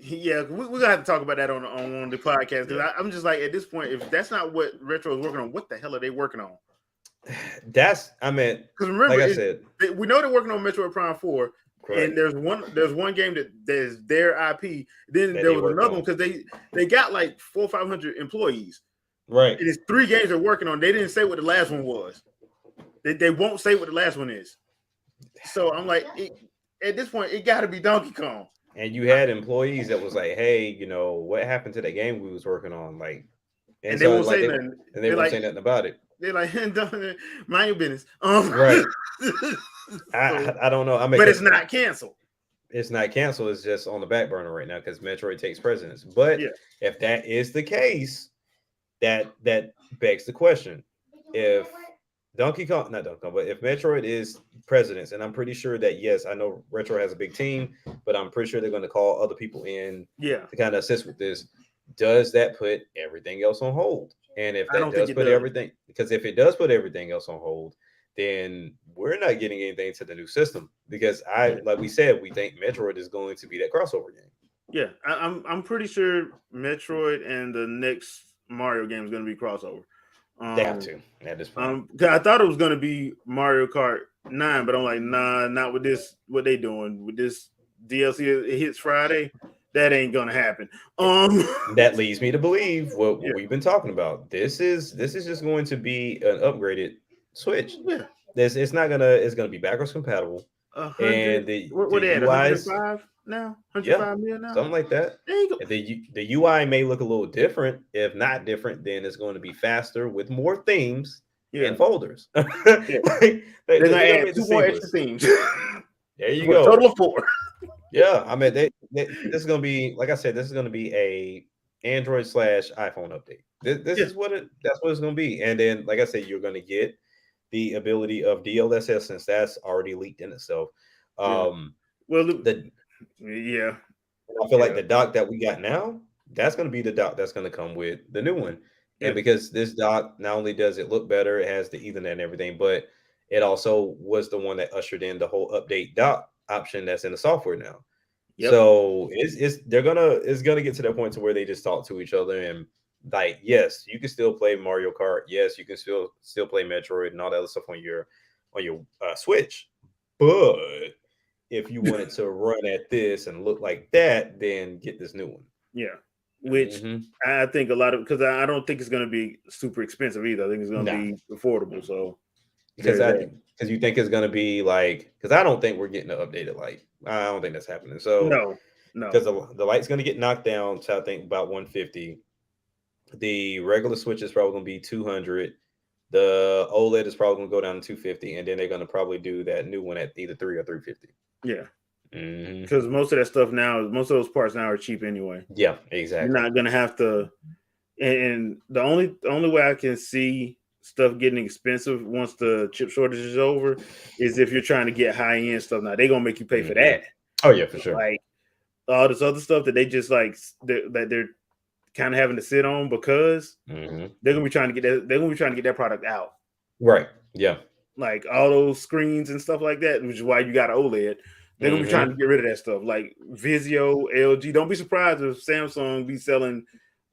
Yeah, we're gonna have to talk about that on the podcast because I'm just like at this point, if that's not what Retro is working on, what the hell are they working on? Because remember, like I said, we know they're working on Metroid Prime 4, correct. And there's one game there's their IP. Then there was another one because they got like 400 or 500 employees, right? And it's 3 games they're working on. They didn't say what the last one was. They won't say what the last one is. So I'm like, at this point, it got to be Donkey Kong. And you had employees that was like, hey, what happened to that game we was working on? Like, and they won't say nothing. And they won't say nothing about it. They're like, mind your business. Right. I don't know. But it's not canceled. It's not canceled. It's just on the back burner right now because Metroid takes precedence. But if that is the case, that begs the question. If not Donkey Kong, but if Metroid is precedence, and I'm pretty sure that, yes, I know Retro has a big team, but I'm pretty sure they're going to call other people in to kind of assist with this. Does that put everything else on hold? And if that does put everything, because if it does put everything else on hold, then we're not getting anything to the new system because like we said, we think Metroid is going to be that crossover game. Yeah, I'm pretty sure Metroid and the next Mario game is going to be crossover. They have to at this point. I thought it was going to be Mario Kart 9, but I'm like, nah, not with this. What they doing with this DLC? It hits Friday. That ain't gonna happen. That leads me to believe what we've been talking about. This is just going to be an upgraded Switch. Yeah, It's gonna be backwards compatible. And 100. the What they at? UIs, 105 now? yeah, 105 million now? something like that. There you go. And the UI may look a little different. If not different, then it's going to be faster with more themes Yeah. and folders. Yeah. they're They're gonna gonna add make 2 it more extra seamless. themes. There you For a go. total of 4. Yeah, I mean, this is gonna be, like I said, this is gonna be a Android / iPhone update. This Yeah. is that's what it's gonna be. And then, like I said, you're gonna get the ability of DLSS since that's already leaked in itself. Well, yeah. I feel like the dock that we got now, that's gonna be the dock that's gonna come with the new one. And because this dock not only does it look better, it has the Ethernet and everything, but it also was the one that ushered in the whole update dock option that's in the software now. So it's gonna get to that point to where they just talk to each other and like, yes, you can still play Mario Kart, yes, you can still play Metroid and all that other stuff on your Switch, but if you wanted to run at this and look like that, then get this new one. Yeah. Which I think a lot of, because I don't think it's going to be super expensive either. I think it's going to be affordable. So because you think it's going to be like, because I don't think we're getting an updated light. I don't think that's happening. So no, because the light's going to get knocked down to I think about 150. The regular Switch is probably going to be 200. The OLED is probably going to go down to 250, and then they're going to probably do that new one at either 3 or 350. Yeah. Because most of that stuff now, most of those parts now are cheap anyway. Yeah, exactly. You're not gonna have to. And the only way I can see stuff getting expensive once the chip shortage is over is if you're trying to get high end stuff. Now they're gonna make you pay for that. Oh yeah, for sure. Like all this other stuff that they just like that they're kind of having to sit on because they're gonna be trying to get that. They're gonna be trying to get that product out. Right. Yeah. Like all those screens and stuff like that, which is why you got an OLED. They're gonna be trying to get rid of that stuff, like Vizio, LG. Don't be surprised if Samsung be selling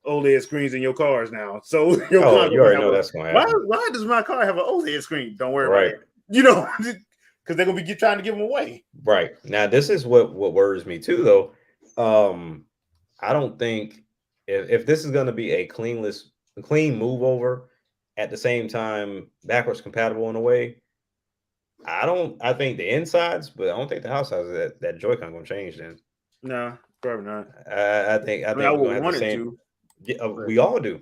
OLED screens in your cars now. So your car you already know that's gonna happen. Why does my car have an OLED screen? Don't worry about it. You know, because they're gonna be trying to give them away. Right now, this is what worries me too, though. I don't think if this is gonna be a clean move over, at the same time backwards compatible in a way. I think the insides, but I don't think the outsides of that Joy-Con gonna change then. No, probably not. I think I we're would gonna have want the it same. to. We all do.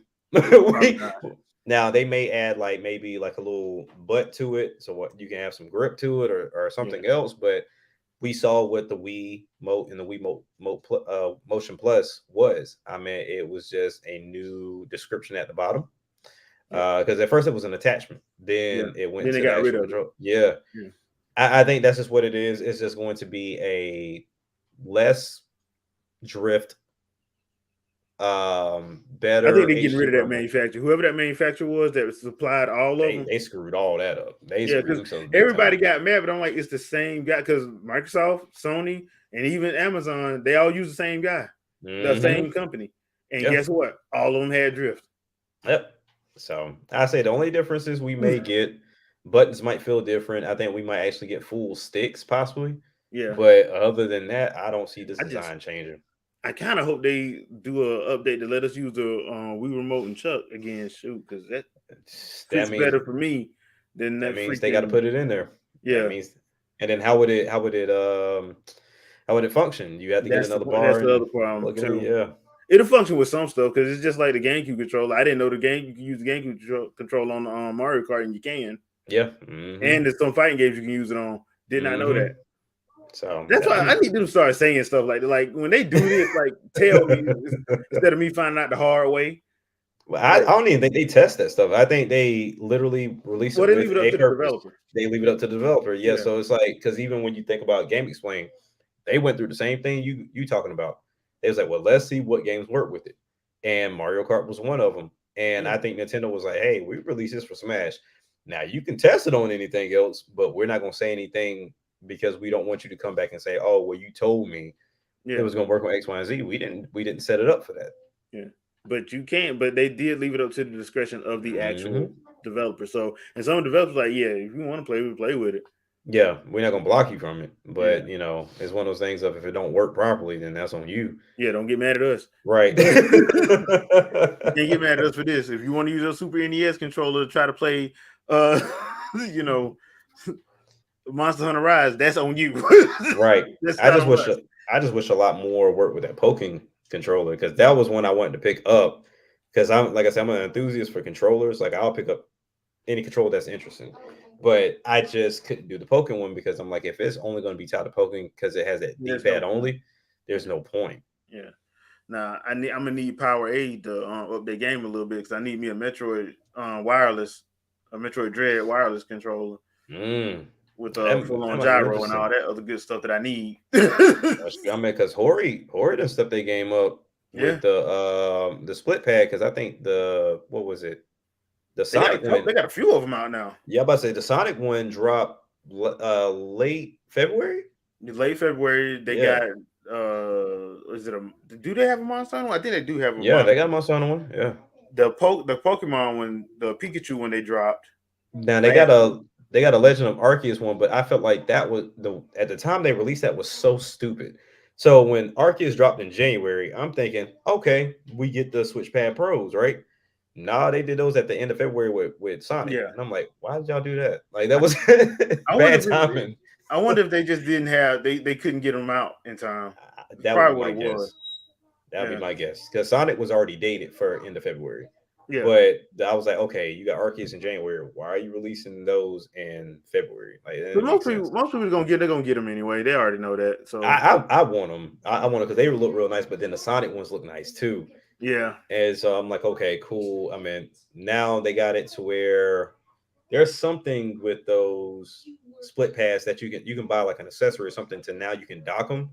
Now they may add like maybe like a little butt to it, so what you can have some grip to it or something else. But we saw what the Wii Mote and the Wii Motion Plus was. I mean, it was just a new description at the bottom. Because at first it was an attachment, then it went to the actual control. I think that's just what it is. It's just going to be a less drift, better. I think they're getting rid of that manufacturer. Whoever that manufacturer was that supplied all of them, they screwed all that up. Because everybody got mad, but I'm like, it's the same guy. Because Microsoft, Sony, and even Amazon, they all use the same guy, the same company. And guess what? All of them had drift. Yep. So I say the only difference is we may get buttons might feel different. I think we might actually get full sticks possibly. Yeah. But other than that, I don't see this design changing. I kind of hope they do an update to let us use the Wii Remote and Chuck again. Shoot, because that fits better for me than that. Means they got to put it in there. Yeah. That means, and then how would it function? You have to get another bar. That's the other problem too. Yeah. It'll function with some stuff because it's just like the GameCube controller. I didn't know you can use the GameCube control on the Mario Kart, and you can. Yeah. And there's some fighting games you can use it on. Did not know that. So that's why I need them to start saying stuff like when they do this, like tell me instead of me finding out the hard way. Well, I don't even think they test that stuff. I think they literally release it. They leave it up to the developer. They leave it up to the developer. Yeah. So it's like, because even when you think about Game Explain, they went through the same thing you talking about. They was like, well, let's see what games work with it. And Mario Kart was one of them. And I think Nintendo was like, hey, we released this for Smash. Now you can test it on anything else, but we're not going to say anything because we don't want you to come back and say, oh, well, you told me it was going to work on X, Y, and Z. We didn't set it up for that. Yeah. But you can't, but they did leave it up to the discretion of the actual developer. So, and some developers like, yeah, if you want to play, we play with it. Yeah, we're not gonna block you from it, but you know, it's one of those things of if it don't work properly, then that's on you. Yeah, don't get mad at us. Right. You can't get mad at us for this. If you want to use a Super NES controller to try to play, you know, Monster Hunter Rise, that's on you. Right. That's I not just on wish us. I just wish a lot more work with that poking controller because that was one I wanted to pick up because I'm like I said, I'm an enthusiast for controllers. Like I'll pick up any controller that's interesting. But I just couldn't do the poking one because I'm like, if it's only going to be tied to poking because it has that There's no D-pad point. only, there's no point. Yeah. Nah, I'm gonna need Power Aid to up their game a little bit because I need me a Metroid a Metroid Dread wireless controller Mm. with That, full that on might be gyro and all interesting. that other good stuff that I need. I mean, because Hori done stepped their game up Yeah, with the split pad because I think the what was it the they got a Sonic couple, one. they got a few of them out now. Yeah, I'm about to say the Sonic one dropped late February. Late February, they Yeah, got is it a do they have a Monster Hunter one? I think they do have a yeah, Monster. they got Monster Hunter one. Yeah. The Pokemon one, the Pikachu one they dropped Now last week. they got a Legend of Arceus one, but I felt like that was the at the time they released that was so stupid. So when Arceus dropped in January, I'm thinking, okay, we get the Switch Pad Pros, right? Nah, they did those at the end of February with Sonic, Yeah, and I'm like, why did y'all do that? Like that was I wonder bad if it, timing. I wonder if they just didn't have they couldn't get them out in time. It's That would be probably what my it was. guess. That would be Yeah, my guess because Sonic was already dated for end of February. yeah. But I was like, okay, you got Arceus in January. Why are you releasing those in February? Like, that But didn't make sense. most people they're gonna get them anyway. They already know that. So I want them. I want them because they look real nice. But then the Sonic ones look nice too. yeah, And so I'm like, okay, cool. I mean, now they got it to where there's something with those split pads that you can buy like an accessory or something to now you can dock them.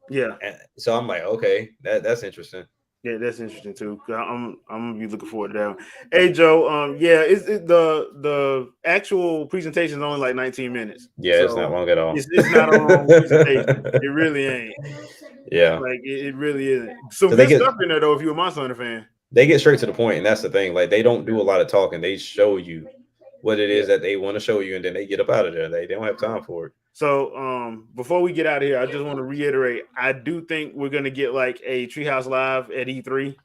yeah, And so I'm like, okay, that's interesting. yeah. That's interesting too. 'Cause I'm gonna be looking forward to that one. Hey Joe, yeah, the actual presentation is only like 19 minutes, Yeah, it's not so long at all. it's not a long presentation. It really ain't. Yeah, Like it really isn't. Some because good stuff in there though. If you're a Monster Hunter fan, they get straight to the point, and that's the thing. Like they don't do a lot of talking. They show you what it yeah. is that they want to show you, and then they get up out of there. They don't have time for it. So before we get out of here, I just want to reiterate, I do think we're gonna get like a Treehouse Live at E3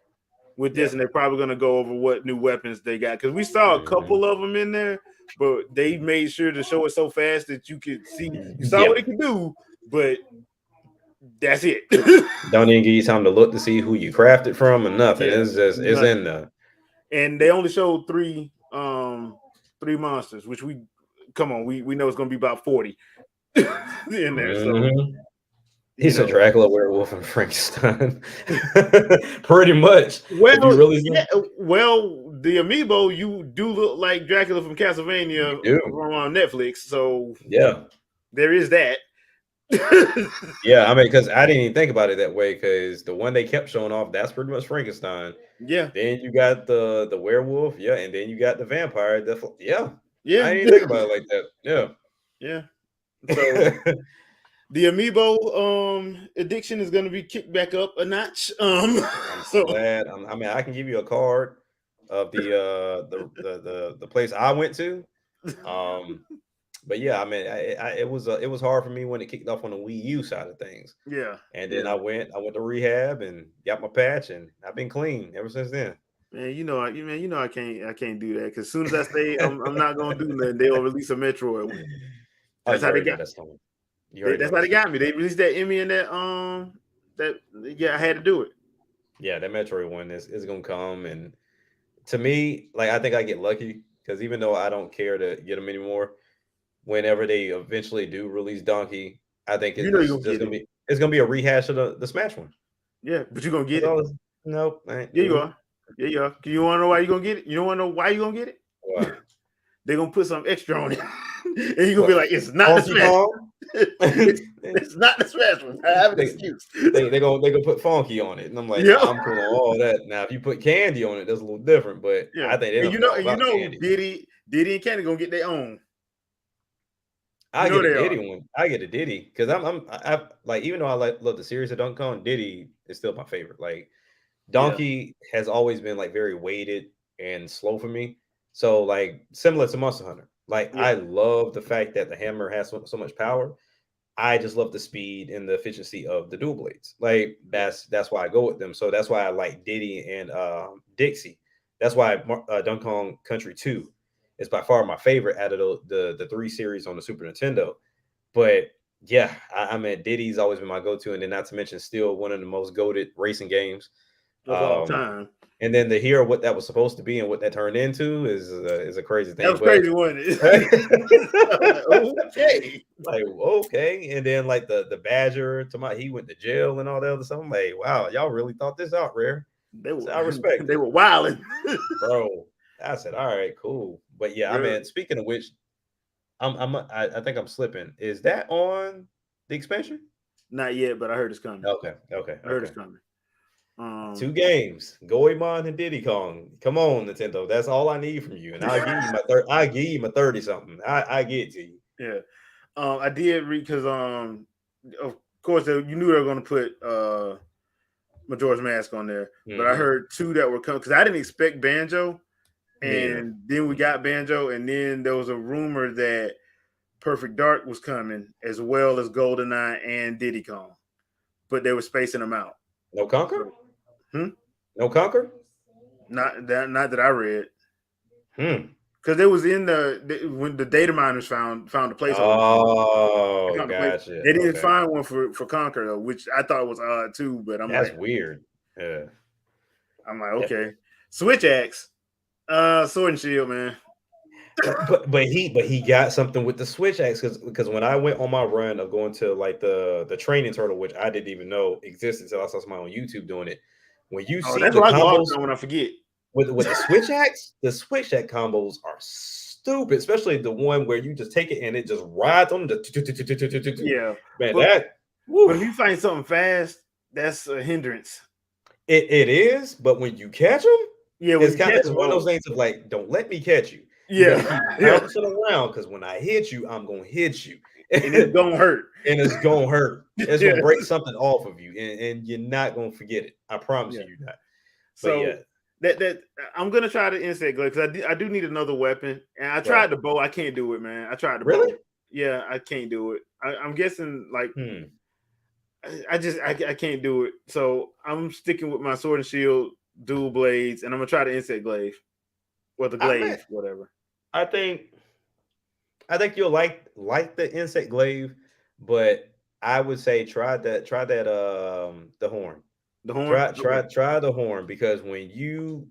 with Yeah. this, and they're probably gonna go over what new weapons they got because we saw a couple of them in there, but they made sure to show it so fast that you could see you saw Yeah. what it could do, but that's it. Don't even give you time to look to see who you crafted from or nothing. Yeah, It's just it's nothing. in there. And they only showed three monsters, which we know it's gonna be about 40 in there. So Mhm. He's a Dracula, werewolf, and Frankenstein. Pretty much. Well, If you really yeah, well, the amiibo, you do look like Dracula from Castlevania do. from on Netflix, so Yeah. there is that. Yeah, I mean, because I didn't even think about it that way. Because the one they kept showing off, that's pretty much Frankenstein. Yeah. Then you got the werewolf, yeah, and then you got the vampire. Yeah, Yeah. I didn't think about it like that. Yeah, yeah. So the amiibo addiction is going to be kicked back up a notch. I'm glad. I mean, I can give you a card of the place I went to. But yeah, I mean, it was hard for me when it kicked off on the Wii U side of things. Yeah, and then I went to rehab and got my patch, and I've been clean ever since then. Man, I can't do that because as soon as I say I'm not gonna do nothing, they'll release a Metroid one. That's how they got. That's how they got me. They released that Emmy and I had to do it. Yeah, that Metroid one is gonna come, and to me, like I think I get lucky because even though I don't care to get them anymore, whenever they eventually do release Donkey, I think it's gonna be a rehash of the Smash one. Yeah, but you're gonna get it. Nope. Yeah, you are. Yeah, you are. You want to know why you're gonna get it? You don't want to know why you're gonna get it? Why? They're gonna put some extra on it, and you're gonna be like, "It's not the Smash. it's not the Smash one." I have an excuse. They gonna put Funky on it, and I'm like, Yeah. I'm cool on all that. Now, if you put Candy on it, that's a little different. But Yeah, I think they and Diddy and Candy gonna get their own. I get a Diddy one. I get a Diddy because I like even though I love the series of Donkey Kong, Diddy is still my favorite. Like Donkey has always been like very weighted and slow for me. So like similar to Monster Hunter. Like I love the fact that the hammer has so much power. I just love the speed and the efficiency of the dual blades. Like that's why I go with them. So that's why I like Diddy and Dixie. That's why Donkey Kong Country 2 is by far my favorite out of the 3 series on the Super Nintendo. But yeah, I mean, Diddy's always been my go-to, and then not to mention still one of the most goated racing games of all time. And then to hear what that was supposed to be and what that turned into is a crazy thing. That was crazy, wasn't it? Okay, like okay, and then like the Badger, he went to jail and all that other stuff. I'm like, wow, y'all really thought this out, Rare. I respect. They were wilding, bro. I said, all right, cool. But yeah, really? I mean, speaking of which, I think I'm slipping. Is that on the expansion? Not yet, but I heard it's coming. Okay. I heard it's coming. 2 games, Goemon and Diddy Kong. Come on, Nintendo. That's all I need from you, and I'll give you my 30 something. I get it to you. Yeah, I did read because of course you knew they were going to put Majora's Mask on there, but I heard 2 that were coming because I didn't expect Banjo. And then we got Banjo, and then there was a rumor that Perfect Dark was coming, as well as GoldenEye and Diddy Kong, but they were spacing them out. No Conquer? No Conquer? Not that I read. Because it was in when the data miners found a place. Oh, gotcha. They didn't find one for Conquer though, which I thought was odd too. But that's weird. Yeah, I'm like, okay, Switch Axe. Sword and Shield, man. but he got something with the Switch Axe because when I went on my run of going to like the training turtle, which I didn't even know existed until I saw somebody on YouTube doing it. When you see that's the what combos when I forget with the Switch Axe, the Switch Axe combos are stupid, especially the one where you just take it and it just rides on the yeah, man. But if you find something fast, that's a hindrance. It is, but when you catch them. Yeah, it's one of those things of like, don't let me catch you. Yeah, bouncing around because when I hit you, I'm gonna hit you, and it's gonna hurt. It's gonna break something off of you, and you're not gonna forget it. I promise you, you're not. So that I'm gonna try the insect glaive because I do need another weapon, and I tried the bow. I can't do it, man. I tried the bow. Yeah, I can't do it. I'm guessing like I can't do it. So I'm sticking with my sword and shield. Dual blades, and I'm gonna try the insect glaive or the glaive, whatever. I think you'll like the insect glaive, but I would say try that the horn. The horn. Try the horn because when you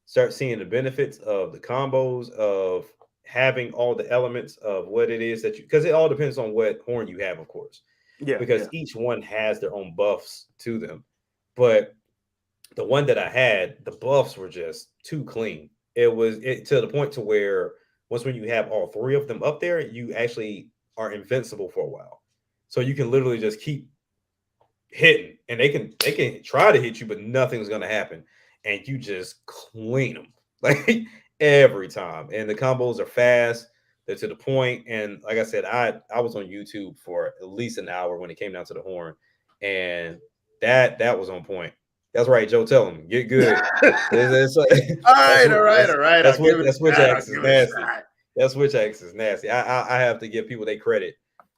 start seeing the benefits of the combos of having all the elements of what it is that you because it all depends on what horn you have, of course. Yeah. Because each one has their own buffs to them, but the one that I had, the buffs were just too clean. It was to the point to where when you have all 3 of them up there, you actually are invincible for a while. So you can literally just keep hitting, and they can try to hit you, but nothing's gonna happen, and you just clean them like every time. And the combos are fast; they're to the point. And like I said, I was on YouTube for at least an hour when it came down to the horn, and that was on point. That's right, Joe. Tell him get good. All right. That's Switch Axe is nasty. That Switch Axe is nasty. I have to give people their credit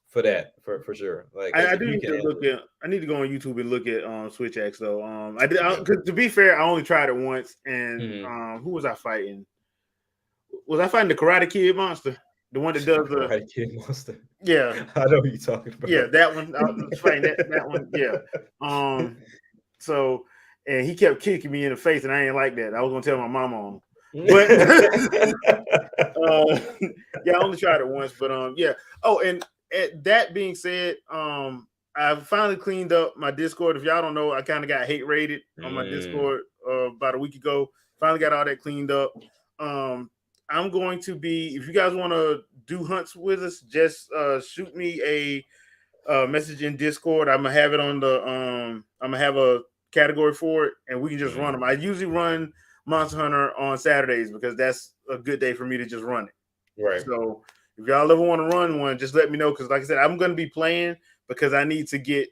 for that for sure. Like I do need to look at. I need to go on YouTube and look at Switch Axe though. I did. Cause to be fair, I only tried it once. And who was I fighting? Was I fighting the Karate Kid monster? The one that does the Karate Kid monster. Yeah, I know who you're talking about. Yeah, that one. I was fighting that one. Yeah. So. And he kept kicking me in the face, and I ain't like that. I was gonna tell my mama on him, but I only tried it once. But yeah. Oh, and that being said, I finally cleaned up my Discord. If y'all don't know, I kind of got hate rated on my Discord about a week ago. Finally got all that cleaned up. I'm going to be. If you guys want to do hunts with us, just shoot me a message in Discord. I'm gonna have it on the. I'm gonna have a category for it, and we can just run them. I usually run Monster Hunter on Saturdays because that's a good day for me to just run it. Right. So if y'all ever want to run one, just let me know because, like I said, I'm going to be playing because I need to get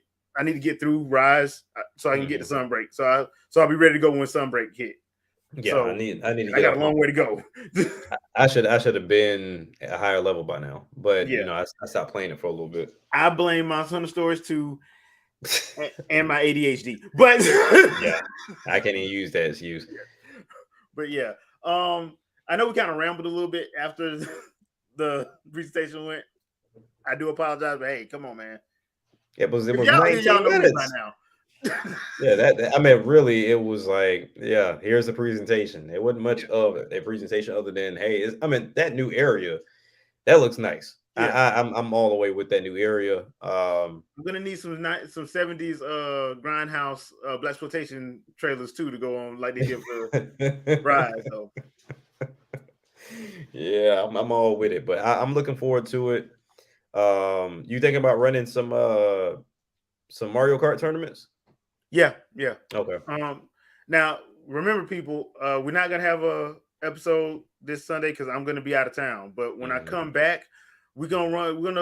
through Rise so I can get to Sunbreak. So I'll be ready to go when Sunbreak hit. Yeah, so I need to. I got a long way to go. I should have been at a higher level by now, but I stopped playing it for a little bit. I blame Monster Hunter Stories too. And my ADHD, but yeah, I can't even use that excuse. But yeah, I know we kind of rambled a little bit after the presentation went. I do apologize, but hey, come on, man. It was y'all 19 know me by minutes. now. Yeah, that I mean, really, it was like, yeah, here's the presentation. There wasn't much of a presentation other than, hey, I mean, that new area, that looks nice. Yeah. I'm all the way with that new area. I'm gonna need some 70s grindhouse blaxploitation trailers too to go on like they did for Rise. So yeah, I'm all with it, but I'm looking forward to it. You thinking about running some Mario Kart tournaments? Yeah. Okay. Now remember, people, we're not gonna have a episode this Sunday because I'm gonna be out of town. But when I come back, we're gonna run. We're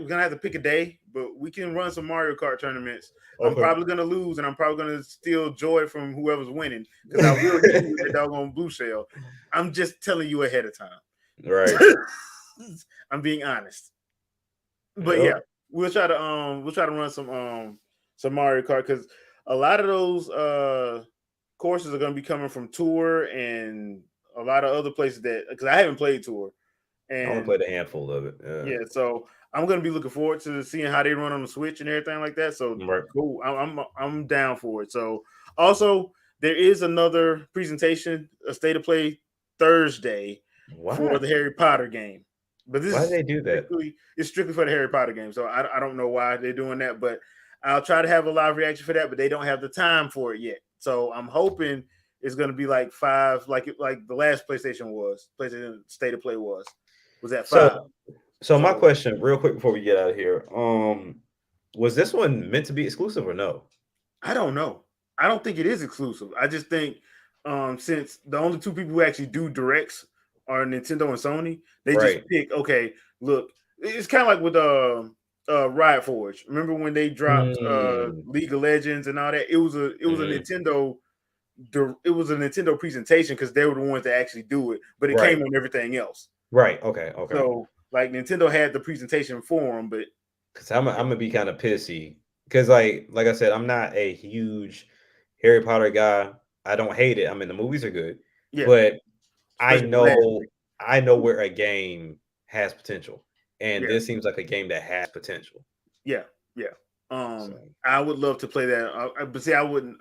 gonna have to pick a day, but we can run some Mario Kart tournaments. Okay. I'm probably gonna lose, and I'm probably gonna steal joy from whoever's winning because I will hit you with the doggone blue shell. I'm just telling you ahead of time. Right. I'm being honest. But yeah, we'll try to run some Mario Kart because a lot of those courses are going to be coming from Tour and a lot of other places because I haven't played Tour. And I only played a handful of it. Yeah, so I'm going to be looking forward to seeing how they run on the Switch and everything like that. So cool, I'm down for it. So also there is another presentation, a state of play Thursday for the Harry Potter game. But this why do they do that? It's strictly for the Harry Potter game. So I don't know why they're doing that, but I'll try to have a live reaction for that, but they don't have the time for it yet. So I'm hoping it's going to be like 5, like the last PlayStation State of Play was at 5. So my question, real quick before we get out of here, was this one meant to be exclusive or no? I don't know. I don't think it is exclusive. I just think since the only two people who actually do directs are Nintendo and Sony, they just pick. Okay, look, it's kind of like with Riot Forge. Remember when they dropped League of Legends and all that? It was a Nintendo. It was a Nintendo presentation because they were the ones that actually do it, but it came on everything else. Right. Okay. So like Nintendo had the presentation for them, but because I'm gonna be kind of pissy because like I said, I'm not a huge Harry Potter guy. I don't hate it. I mean, the movies are good, but I know where a game has potential, and this seems like a game that has potential. Yeah. I would love to play that, but see, I wouldn't.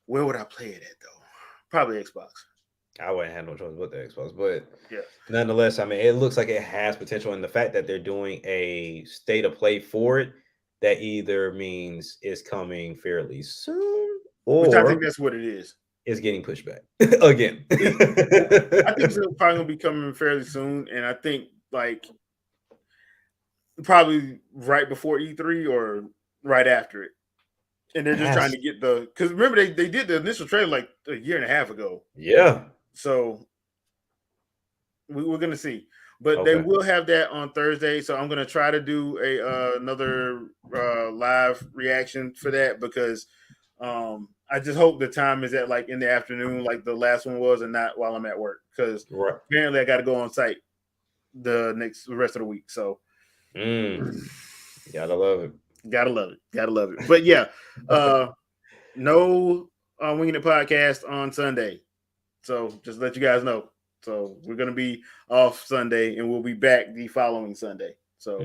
Where would I play it at though? Probably Xbox. I wouldn't have no choice but the Xbox, but nonetheless, I mean, it looks like it has potential, and the fact that they're doing a state of play for it, that either means it's coming fairly soon, or which I think that's what it is. It's getting pushed back again. I think it's probably gonna be coming fairly soon, and I think like probably right before E3 or right after it. And they're just trying to get because remember they did the initial trailer like a year and a half ago. Yeah. So we're gonna see, but they will have that on Thursday. So I'm gonna try to do another live reaction for that because I just hope the time is at like in the afternoon, like the last one was, and not while I'm at work because apparently I got to go on site the rest of the week. So gotta love it. Gotta love it. But yeah, no Wingin' It podcast on Sunday. So just let you guys know. So we're gonna be off Sunday, and we'll be back the following Sunday. So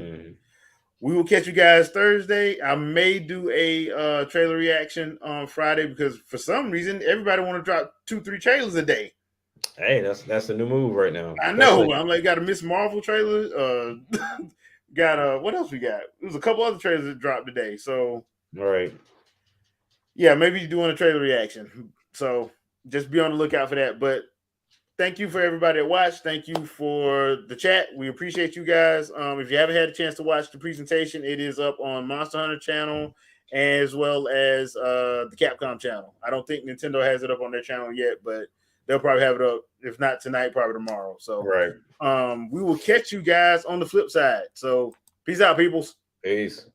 we will catch you guys Thursday. I may do a trailer reaction on Friday because for some reason everybody want to drop 2-3 trailers a day. Hey, that's the new move right now. I know. I'm like, got a Miss Marvel trailer. Got what else we got? There's a couple other trailers that dropped today. So yeah, maybe doing a trailer reaction. So just be on the lookout for that. But thank you for everybody that watched. Thank you for the chat. We appreciate you guys. If you haven't had a chance to watch the presentation, it is up on Monster Hunter channel as well as the Capcom channel. I don't think Nintendo has it up on their channel yet, but they'll probably have it up. If not tonight, probably tomorrow. So we will catch you guys on the flip side. So peace out, peoples. Peace.